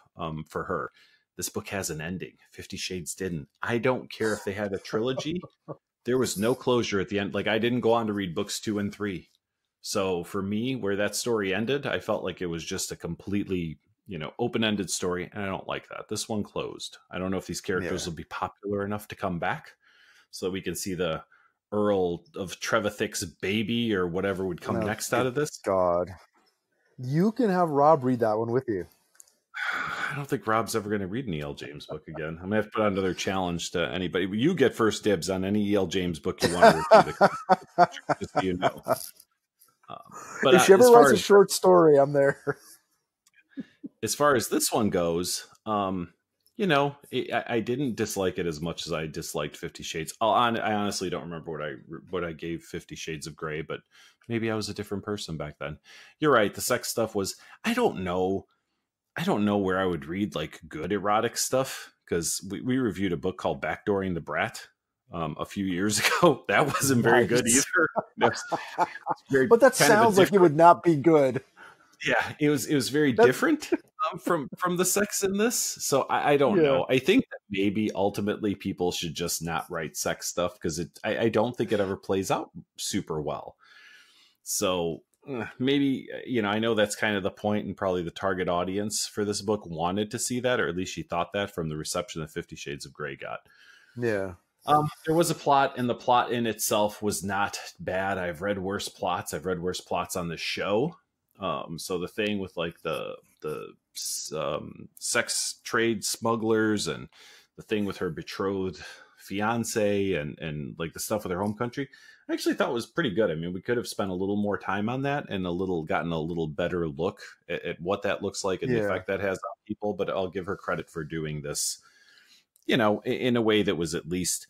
for her. This book has an ending. 50 Shades didn't. I don't care if they had a trilogy. There was no closure at the end. Like I didn't go on to read books 2 and 3. So for me, where that story ended, I felt like it was just a completely, open-ended story, and I don't like that. This one closed. I don't know if these characters Yeah. will be popular enough to come back so that we can see the Earl of Trevithick's baby or whatever would come Oh, next out good of this. God. You can have Rob read that one with you. I don't think Rob's ever going to read an E.L. James book again. I'm going to have to put out another challenge to anybody. You get first dibs on any E.L. James book you want to review, just so you know. But If she ever as writes far a as short story, I'm there. this one goes, I didn't dislike it as much as I disliked 50 Shades. I honestly don't remember what I gave 50 Shades of Grey, but maybe I was a different person back then. You're right. The sex stuff was, I don't know. I don't know where I would read like good erotic stuff because we reviewed a book called Backdooring the Brat a few years ago. That wasn't very good Nice. either. It was very But that kind of a sounds like it different. would not be good. Yeah, it was very That different from the sex in this. So I don't Yeah. know. I think that maybe ultimately people should just not write sex stuff because I don't think it ever plays out super well. So maybe I know that's kind of the point, and probably the target audience for this book wanted to see that, or at least she thought that from the reception that 50 Shades of Grey got. Yeah. There was a plot, and the plot in itself was not bad. I've read worse plots. I've read worse plots on the show. So the thing with like the sex trade smugglers, and the thing with her betrothed fiance and like the stuff with her home country, I actually thought was pretty good. I mean, we could have spent a little more time on that and gotten a little better look at what that looks like and the effect that has on people. But I'll give her credit for doing this, in a way that was at least,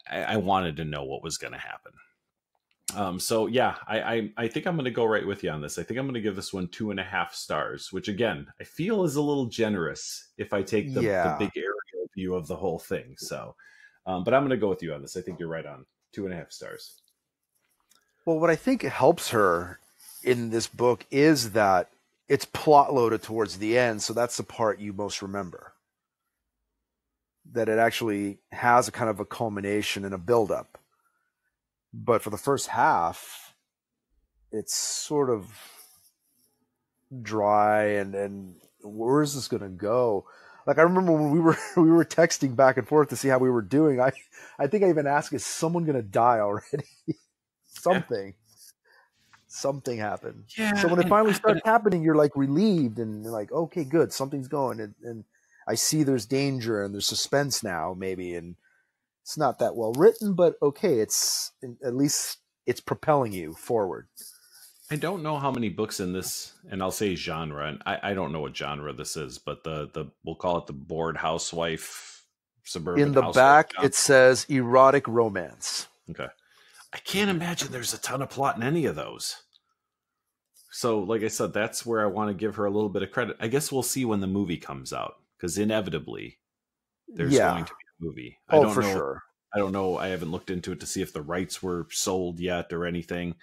I wanted to know what was going to happen. So yeah, I think I'm going to go right with you on this. I think I'm going to give this one 2.5 stars, which again, I feel is a little generous if I take the big aerial view of the whole thing. So, but I'm going to go with you on this. I think you're right on 2.5 stars. Well, what I think helps her in this book is that it's plot loaded towards the end. So that's the part you most remember. That it actually has a kind of a culmination and a buildup. But for the first half, it's sort of dry and where is this going to go? Like I remember when we were texting back and forth to see how we were doing. I think I even asked, is someone going to die already? Something happened. Yeah. So when it finally starts happening, you're like relieved and you're like, okay, good, something's going. And I see there's danger and there's suspense now, maybe, and it's not that well written, but okay, at least it's propelling you forward. I don't know how many books in this, and I'll say genre, and I don't know what genre this is, but the we'll call it the bored housewife, suburban in the housewife back genre. It says erotic romance. Okay. I can't imagine there's a ton of plot in any of those. So like I said, that's where I want to give her a little bit of credit. I guess we'll see when the movie comes out, because inevitably there's going to be a movie. For sure. I don't know. I haven't looked into it to see if the rights were sold yet or anything.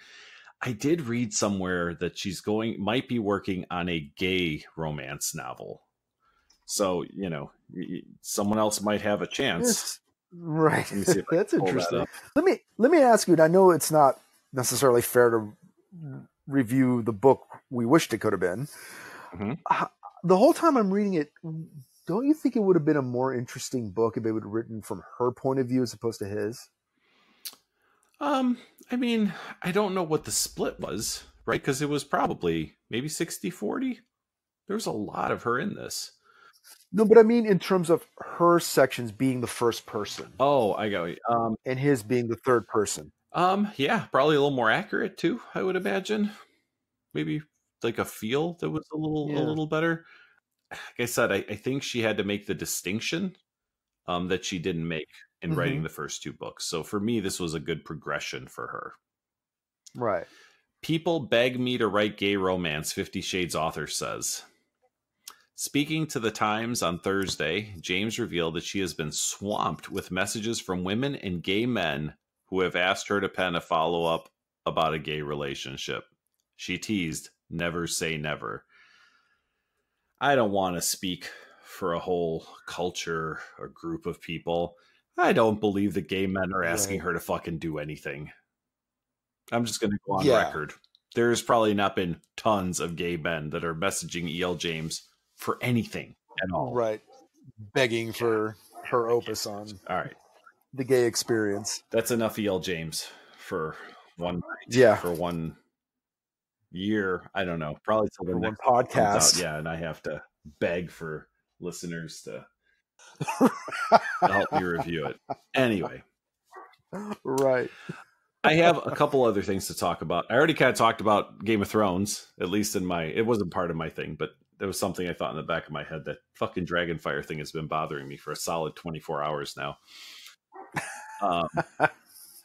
I did read somewhere that might be working on a gay romance novel. So, someone else might have a chance. Right. That's interesting. Let me ask you, and I know it's not necessarily fair to review the book we wished it could have been. Mm-hmm. The whole time I'm reading it, don't you think it would have been a more interesting book if it would have written from her point of view as opposed to his? I mean, I don't know what the split was, right? Because it was probably maybe 60-40. There's a lot of her in this. No, but I mean in terms of her sections being the first person. Oh, I got you. And his being the third person. Yeah, probably a little more accurate too, I would imagine. Maybe like a feel that was a little better. Like I said, I think she had to make the distinction that she didn't make in writing the first 2 books. So for me, this was a good progression for her. Right. People beg me to write gay romance, 50 Shades author says. Speaking to the Times on Thursday, James revealed that she has been swamped with messages from women and gay men who have asked her to pen a follow-up about a gay relationship. She teased, "Never say never." I don't want to speak for a whole culture or group of people. I don't believe that gay men are asking her to fucking do anything. I'm just going to go on record. There's probably not been tons of gay men that are messaging E.L. James for anything at all. Right. Begging for her opus on the gay experience. That's enough E.L. James for one night. For 1 year. I don't know. Probably till the next one podcast. Yeah, and I have to beg for listeners to help me review it. Anyway. Right. I have a couple other things to talk about. I already kind of talked about Game of Thrones, at least it wasn't part of my thing, but there was something I thought in the back of my head. That fucking Dragonfire thing has been bothering me for a solid 24 hours now.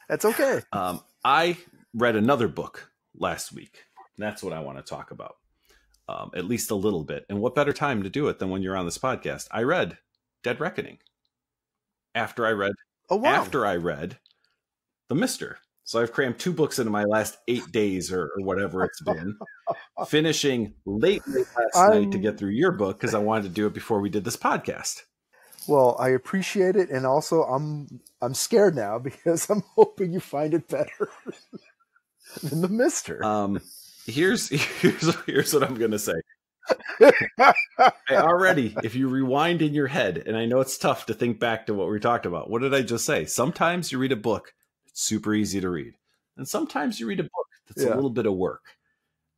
That's okay. I read another book last week. And that's what I want to talk about, at least a little bit. And what better time to do it than when you're on this podcast? I read Dead Reckoning after I read The Mister. So I've crammed 2 books into my last 8 days or whatever it's been, finishing late last night to get through your book because I wanted to do it before we did this podcast. Well, I appreciate it, and also I'm scared now because I'm hoping you find it better than The Mister. Here's what I'm going to say. Already, if you rewind in your head, and I know it's tough to think back to what we talked about. What did I just say? Sometimes you read a book, it's super easy to read. And sometimes you read a book that's a little bit of work.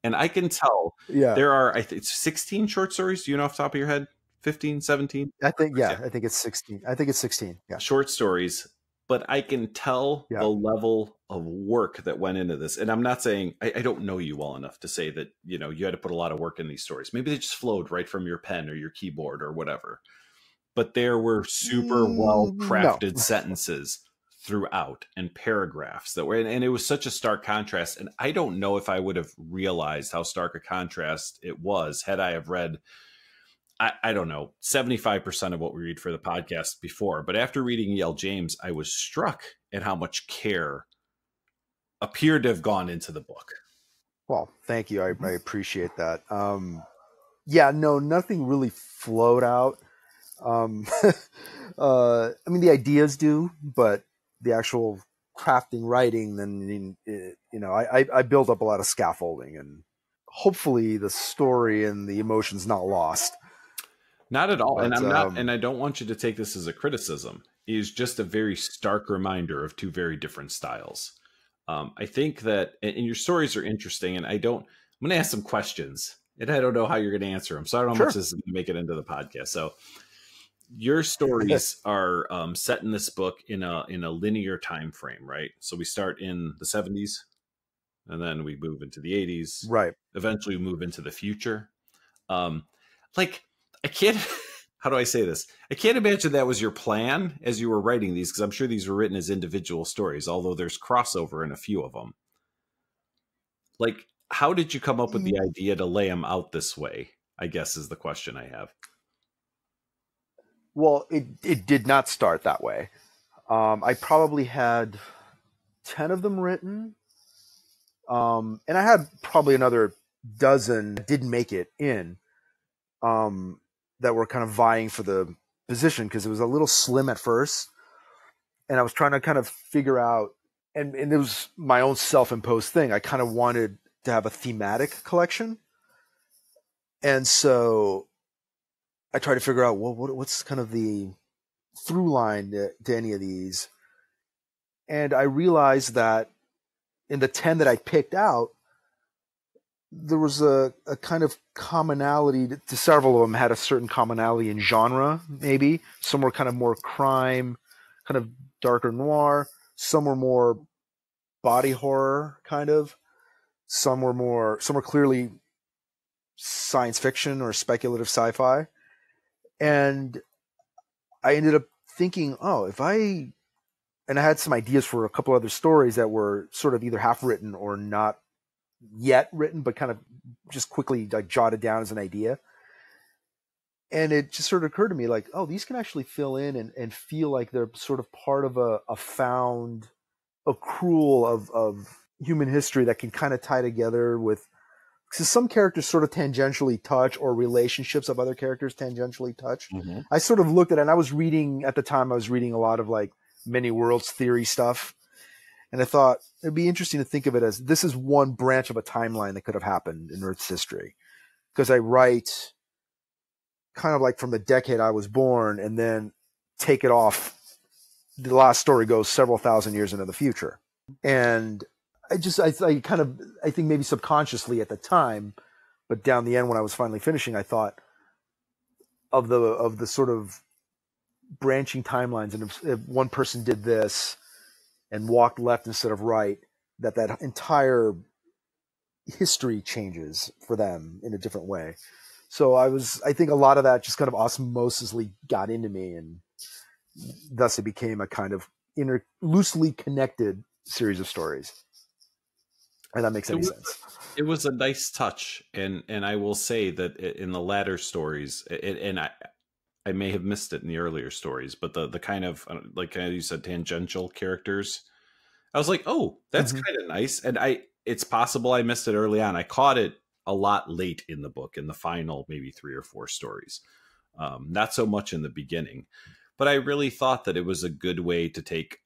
And I can tell there are, it's 16 short stories. Do you know off the top of your head? 15, 17? I think it's 16. I think it's 16. Yeah. Short stories but I can tell Yeah. the level of work that went into this. And I'm not saying I don't know you well enough to say that, you know, you had to put a lot of work in these stories. Maybe they just flowed right from your pen or your keyboard or whatever. But there were super well No. crafted sentences throughout and paragraphs that were, and it was such a stark contrast. And I don't know if I would have realized how stark a contrast it was had I have read, I don't know, 75% of what we read for the podcast before. But after reading E.L. James, I was struck at how much care appeared to have gone into the book. Well, thank you. I appreciate that. Yeah, no, nothing really flowed out. I mean, the ideas do, but the actual crafting, writing, then, you know, I build up a lot of scaffolding, and hopefully the story and the emotion's not lost. Not at all. But, And I'm not, and I don't want you to take this as a criticism. It is just a very stark reminder of two very different styles. I think that, and your stories are interesting, and I'm going to ask some questions, and I don't know how you're going to answer them. So I don't know how much this is going to make it into the podcast. So your stories are set in this book in a linear time frame, right? So we start in the 70s, and then we move into the 80s. right. Eventually we move into the future. Like, I can't, how do I say this? I can't imagine that was your plan as you were writing these, because I'm sure these were written as individual stories, although there's crossover in a few of them. Like, how did you come up with the idea to lay them out this way, I guess is the question I have. Well, it did not start that way. I probably had 10 of them written. And I had probably another dozen that didn't make it in, that were kind of vying for the position, because it was a little slim at first. And I was trying to kind of figure out, and it was my own self-imposed thing. I kind of wanted to have a thematic collection. And so I tried to figure out, well, what's kind of the through line to any of these. And I realized that in the 10 that I picked out, there was a kind of commonality to several of them. Had a certain commonality in genre, maybe. Some were kind of more crime, kind of darker noir. Some were more body horror, kind of. Some were clearly science fiction or speculative sci-fi. And I ended up thinking, and I had some ideas for a couple other stories that were sort of either half written or not yet written, but kind of just quickly like jotted down as an idea. And it just sort of occurred to me like, oh, these can actually fill in and feel like they're sort of part of a accrual of human history that can kind of tie together with, because some characters sort of tangentially touch, or relationships of other characters tangentially touch. Mm-hmm. I sort of looked at it, and I was reading a lot of like many worlds theory stuff. And I thought it'd be interesting to think of it as this is one branch of a timeline that could have happened in Earth's history. Because I write kind of like from the decade I was born, and then take it off. The last story goes several thousand years into the future. And I think maybe subconsciously at the time, but down the end when I was finally finishing, I thought of the sort of branching timelines. And if one person did this and walked left instead of right, that entire history changes for them in a different way. So I think a lot of that just kind of osmosisly got into me, and thus it became a kind of loosely connected series of stories. And that makes any sense. It was a nice touch. And I will say that in the latter stories, and I may have missed it in the earlier stories, but the kind of, like you said, tangential characters, I was like, oh, that's kind of nice. And it's possible I missed it early on. I caught it a lot late in the book, in the final maybe 3 or 4 stories. Not so much in the beginning. But I really thought that it was a good way to take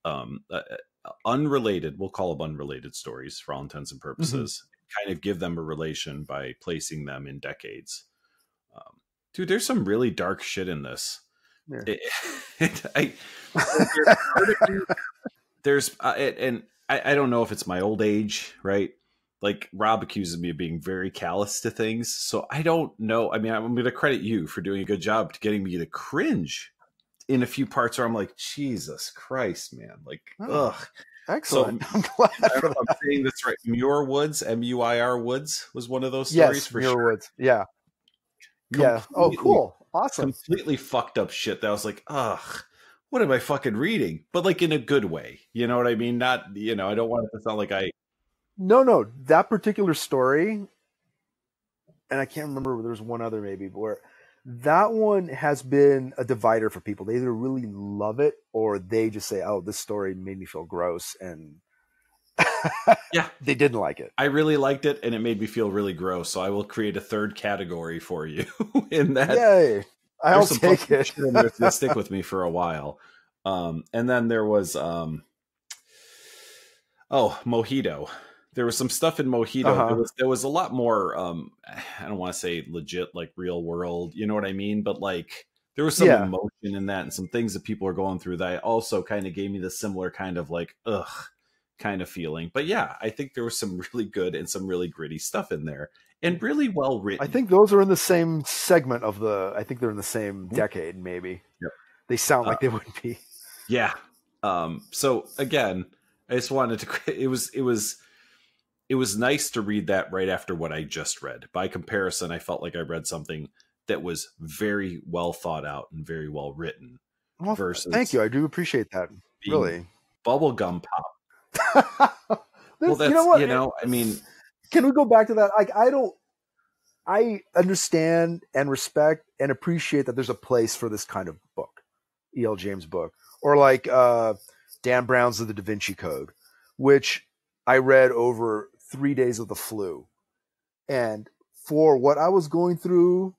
unrelated, we'll call them unrelated stories for all intents and purposes, kind of give them a relation by placing them in decades. Dude, there's some really dark shit in this. Yeah. And I don't know if it's my old age, right? Like, Robb accuses me of being very callous to things. So I don't know. I mean, I'm going to credit you for doing a good job to getting me to cringe in a few parts where I'm like, Jesus Christ, man. Like, ugh. Excellent. So, I'm glad I don't for know if I'm saying this right. Muir Woods, Muir Woods, was one of those stories Yes, for Muir sure. Woods. Yeah. Yeah. Oh, Completely, cool. Awesome. completely fucked up shit that I was like, ugh, what am I fucking reading? But like in a good way. You know what I mean? Not, I don't want it to sound like No. That particular story, and I can't remember, there's one other maybe, where that one has been a divider for people. They either really love it or they just say, oh, this story made me feel gross, and yeah, they didn't like it. I really liked it and it made me feel really gross. So I will create a third category for you in that. Yay. I'll take it. Shit in there to stick with me for a while. And then there was Mojito. There was some stuff in Mojito. Uh-huh. There was a lot more I don't want to say legit, like real world, you know what I mean? But like there was some emotion in that and some things that people are going through that also kind of gave me the similar kind of like ugh kind of feeling. But yeah, I think there was some really good and some really gritty stuff in there and really well written. I think those are in the same segment of I think they're in the same decade, maybe. Yep. They sound like they would be. Yeah. So again, I just wanted to, it was nice to read that right after what I just read. By comparison, I felt like I read something that was very well thought out and very well written. Well, versus thank you. I do appreciate that. Really. Bubblegum pop. Well, you know what? I mean, can we go back to that? Like, I understand and respect and appreciate that there's a place for this kind of book, E.L. James book, or like Dan Brown's The Da Vinci Code, which I read over 3 days of the flu. And for what I was going through,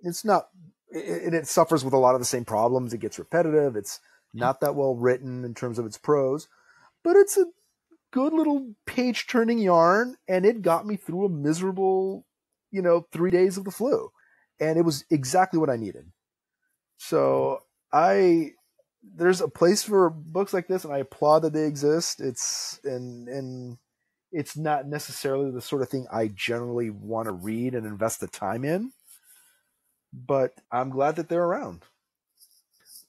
it suffers with a lot of the same problems. It gets repetitive. It's not that well written in terms of its prose, but it's a good little page turning yarn. And it got me through a miserable, 3 days of the flu. And it was exactly what I needed. So there's a place for books like this, and I applaud that they exist. And it's not necessarily the sort of thing I generally want to read and invest the time in, but I'm glad that they're around.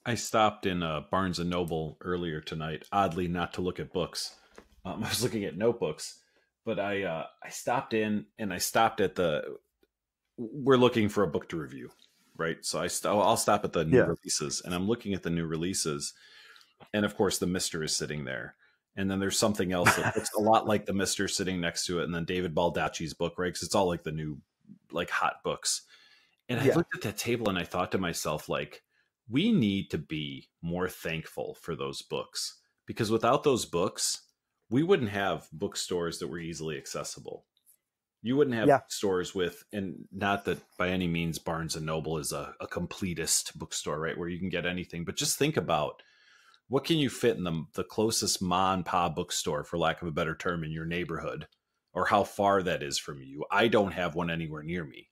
I stopped in Barnes and Noble earlier tonight, oddly not to look at books. I was looking at notebooks, but I stopped in and I stopped at we're looking for a book to review. Right. So I'll stop at the new releases, and I'm looking at the new releases. And of course the Mister is sitting there. And then there's something else that looks a lot like the Mister sitting next to it. And then David Baldacci's book, right? Because it's all like the new, like hot books. And I looked at that table and I thought to myself, like, we need to be more thankful for those books, because without those books, we wouldn't have bookstores that were easily accessible. You wouldn't have stores with, and not that by any means Barnes and Noble is a completist bookstore, right? Where you can get anything, but just think about what can you fit in the closest ma and pa bookstore, for lack of a better term, in your neighborhood, or how far that is from you. I don't have one anywhere near me.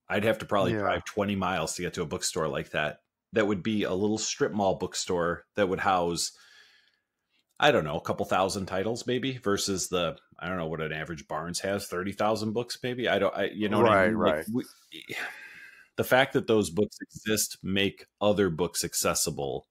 I'd have to probably drive 20 miles to get to a bookstore like that. That would be a little strip mall bookstore that would house, I don't know, a couple thousand titles maybe, versus I don't know what an average Barnes has, 30,000 books maybe. What I mean? Right. Like the fact that those books exist make other books accessible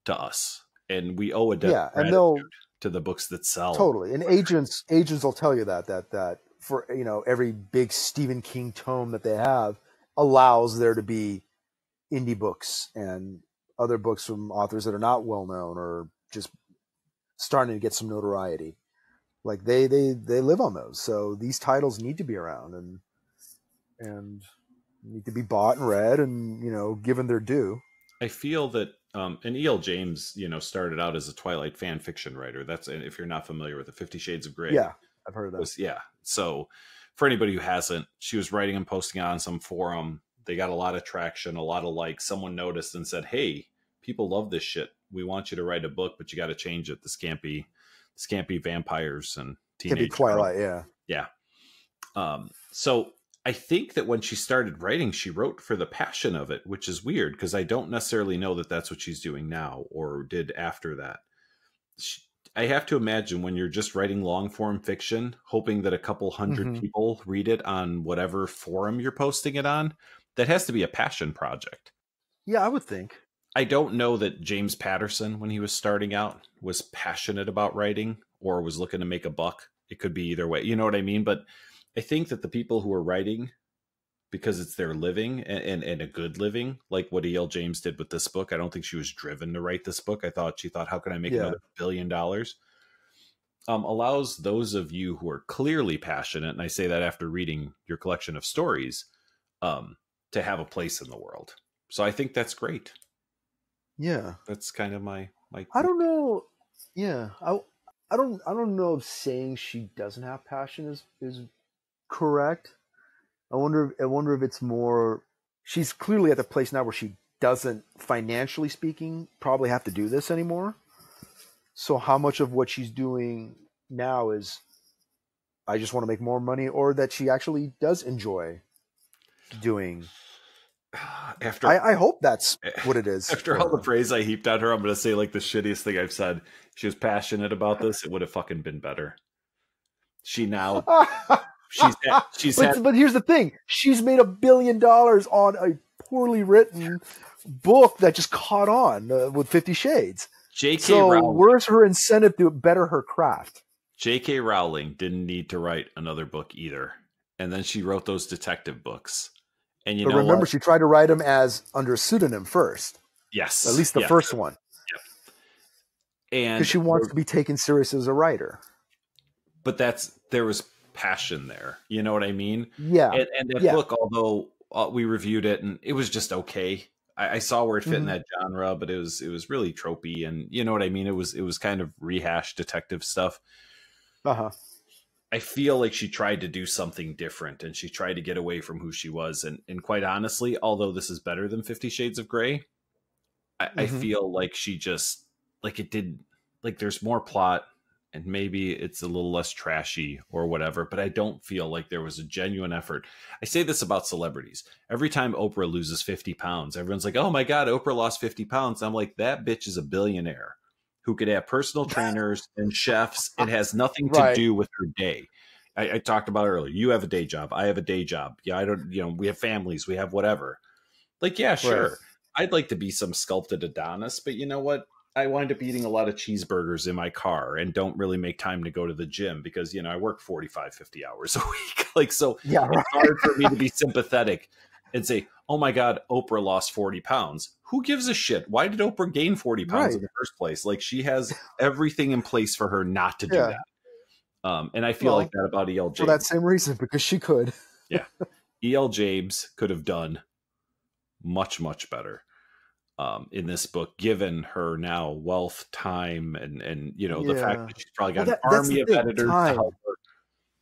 to us, and we owe a debt of gratitude to the books that sell. Totally. And agents will tell you that for, every big Stephen King tome that they have allows there to be indie books and other books from authors that are not well known or just starting to get some notoriety. Like they live on those. So these titles need to be around and need to be bought and read and, given their due. I feel that, and E.L. James, started out as a Twilight fan fiction writer. That's, if you're not familiar with the 50 Shades of Grey. Yeah, I've heard of that. So for anybody who hasn't, she was writing and posting on some forum. They got a lot of traction, a lot of likes. Someone noticed and said, hey, people love this shit. We want you to write a book, but you got to change it. This can't be vampires and teenage. Can't be Twilight, Yeah. So I think that when she started writing, she wrote for the passion of it, which is weird because I don't necessarily know that that's what she's doing now or did after that. I have to imagine when you're just writing long form fiction, hoping that a couple hundred people read it on whatever forum you're posting it on, that has to be a passion project. Yeah, I would think. I don't know that James Patterson, when he was starting out, was passionate about writing or was looking to make a buck. It could be either way. You know what I mean? But I think that the people who are writing because it's their living and a good living, like what E.L. James did with this book. I don't think she was driven to write this book. She thought, how can I make another $1 billion? Allows those of you who are clearly passionate, and I say that after reading your collection of stories, to have a place in the world. So I think that's great. Yeah. That's kind of my I don't know. Yeah. I don't know if saying she doesn't have passion is correct. I wonder if it's more, she's clearly at the place now where she doesn't, financially speaking, probably have to do this anymore. So how much of what she's doing now is, I just want to make more money, or that she actually does enjoy doing? I hope that's what it is. After all the praise I heaped on her, I'm going to say like the shittiest thing I've said. She was passionate about this. It would have fucking been better. She now... But here's the thing. She's made $1 billion on a poorly written book that just caught on with 50 Shades. Rowling, where's her incentive to better her craft? J.K. Rowling didn't need to write another book either. And then she wrote those detective books. And but remember, she tried to write them under a pseudonym first. Yes. At least the first one. Yep. And because she wants to be taken serious as a writer. But there was passion there. You know what I mean? Yeah. And that book, although we reviewed it and it was just okay. I saw where it fit in that genre, but it was really tropey, and you know what I mean? It was kind of rehashed detective stuff. Uh-huh. I feel like she tried to do something different, and she tried to get away from who she was. And quite honestly, although this is better than 50 Shades of Grey, I feel like she just, like, it did, like, there's more plot, and maybe it's a little less trashy or whatever, but I don't feel like there was a genuine effort. I say this about celebrities. Every time Oprah loses 50 pounds, everyone's like, oh my God, Oprah lost 50 pounds. I'm like, that bitch is a billionaire who could have personal trainers and chefs. It has nothing to do with her day. I talked about earlier. You have a day job. I have a day job. Yeah, I don't, we have families. We have whatever. Like, yeah, sure. Right. I'd like to be some sculpted Adonis, but you know what? I wind up eating a lot of cheeseburgers in my car and don't really make time to go to the gym because, I work 45, 50 hours a week. Like, so yeah, right. It's hard for me to be sympathetic and say, oh my God, Oprah lost 40 pounds. Who gives a shit? Why did Oprah gain 40 pounds in the first place? Like, she has everything in place for her not to do that. And I feel like that about E.L. James. For that same reason, because she could. Yeah. E.L. James could have done much, much better. In this book, given her now wealth, time, and the fact that she's probably got an army of editors to help her.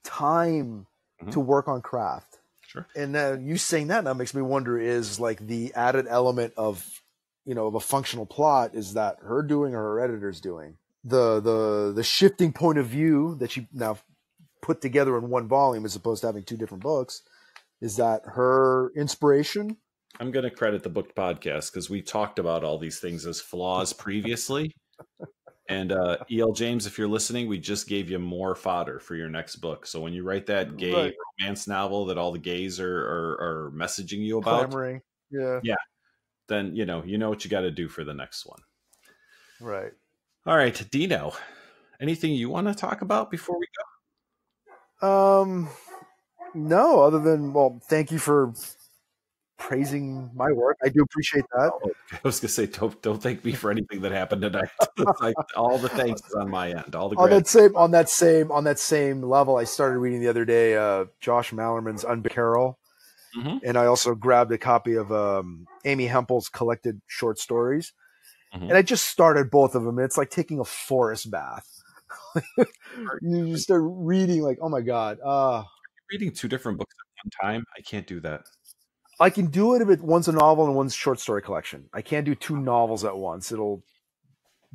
Time to work on craft. Sure. And you saying that now makes me wonder, is like the added element of, of a functional plot, is that her doing or her editor's doing? The shifting point of view that she now put together in one volume as opposed to having two different books, is that her inspiration? I'm going to credit the Booked Podcast because we talked about all these things as flaws previously. And E.L. James, if you're listening, we just gave you more fodder for your next book. So when you write that gay romance novel that all the gays are messaging you about, clamoring, then you know what you got to do for the next one. Right. All right, Dino, anything you want to talk about before we go? No, other than, thank you for praising my work. I do appreciate that. I was gonna say, don't thank me for anything that happened tonight. Like, all the thanks is on my end. All the on that same level, I started reading the other day Josh Mallerman's Unburied Carol, and I also grabbed a copy of Amy Hempel's collected short stories, and I just started both of them. It's like taking a forest bath. You start reading like, oh my God, reading two different books at one time. I can't do that. I can do it if one's a novel and one's short story collection. I can't do two novels at once. It'll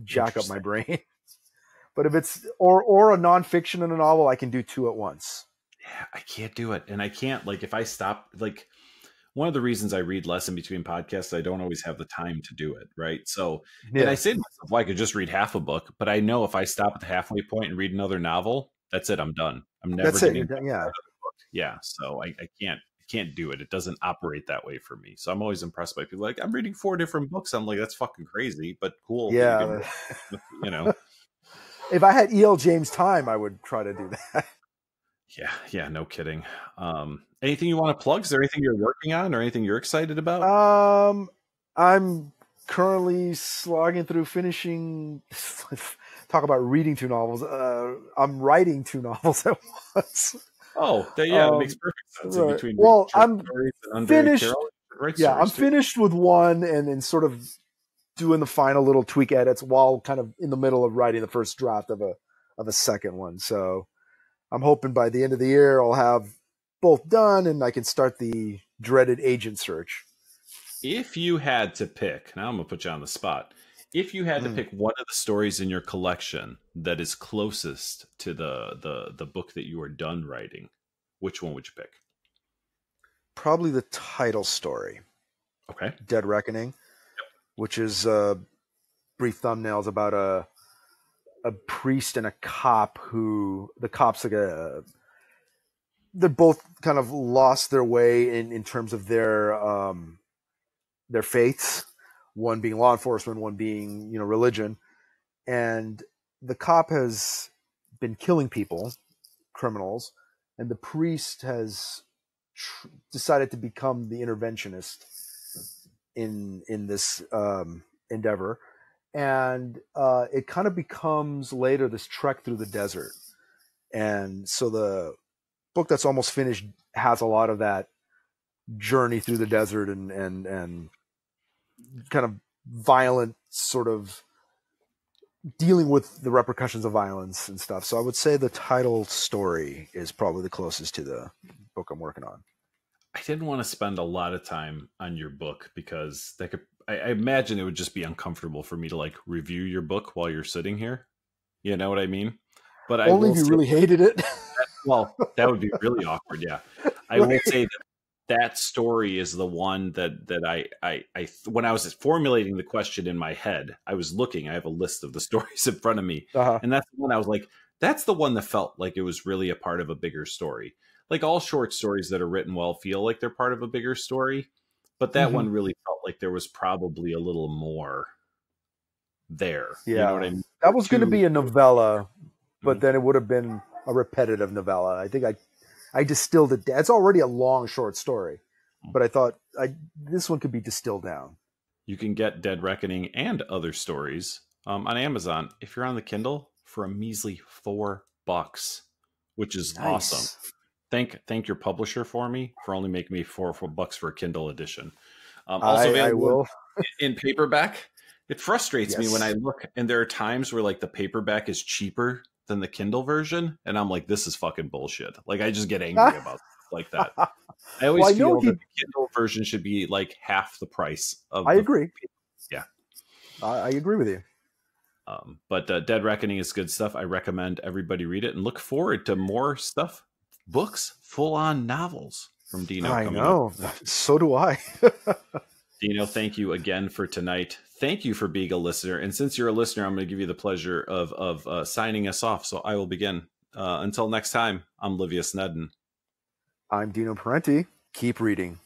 jack up my brain. But if it's or a nonfiction and a novel, I can do two at once. Yeah, I can't do it. And I can't, like, if I stop, like, one of the reasons I read less in between podcasts, I don't always have the time to do it, right? So, and I say to myself, well, I could just read half a book, but I know if I stop at the halfway point and read another novel, that's it. I'm done. I'm never getting another book. Yeah, so I can't. can't do it. It doesn't operate that way for me. So I'm always impressed by people like, I'm reading 4 different books. I'm like, that's fucking crazy, but cool that you can, you know. If I had E.L. James time, I would try to do that. Yeah, no kidding. Anything you want to plug? Is there anything you're working on or anything you're excited about? I'm currently slogging through finishing. Talk about reading 2 novels. I'm writing 2 novels at once. Oh, that makes perfect sense. Right. In between, well, I'm finished. I'm too. finished with one, and sort of doing the final little tweak edits while kind of in the middle of writing the first draft of a second one. So I'm hoping by the end of the year I'll have both done, and I can start the dreaded agent search. If you had to pick, now I'm gonna put you on the spot. If you had to pick one of the stories in your collection that is closest to the book that you are done writing, which one would you pick? Probably the title story. Okay. Dead Reckoning, which is brief thumbnails about a priest and a cop who the cop's like they're both kind of lost their way in terms of their faiths, one being law enforcement, one being, religion. And the cop has been killing people, criminals, and the priest has decided to become the interventionist in this endeavor. And it kind of becomes later this trek through the desert. And so the book that's almost finished has a lot of that journey through the desert and kind of violent sort of dealing with the repercussions of violence and stuff. So I would say the title story is probably the closest to the book I'm working on. I didn't want to spend a lot of time on your book because I imagine it would just be uncomfortable for me to like review your book while you're sitting here. You know what I mean? But only if you really hated it. Well, that would be really awkward. Yeah. I will say that story is the one that I when I was formulating the question in my head, I was looking, I have a list of the stories in front of me. And that's the one I was like, that's the one that felt like it was really a part of a bigger story. Like all short stories that are written well feel like they're part of a bigger story. But that one really felt like there was probably a little more there. Yeah. You know what I mean? That was going to be a novella, but then it would have been a repetitive novella. I think I distilled it down. It's already a long short story, but I thought this one could be distilled down. You can get Dead Reckoning and other stories on Amazon if you're on the Kindle for a measly $4, which is awesome. Thank your publisher for me for only making me $4 for a Kindle edition. Also, I will in paperback. It frustrates me when I look, and there are times where like the paperback is cheaper than the Kindle version, and I'm like, this is fucking bullshit. Like I just get angry about stuff like that. I always feel that the Kindle version should be like half the price of. I agree. Yeah, I agree with you. But Dead Reckoning is good stuff. I recommend everybody read it and look forward to more stuff. Books, full-on novels from Dino. I know. So do I. Dino, thank you again for tonight. Thank you for being a listener. And since you're a listener, I'm going to give you the pleasure of signing us off. So I will begin. Until next time, I'm Livius Nedden. I'm Dino Parenti. Keep reading.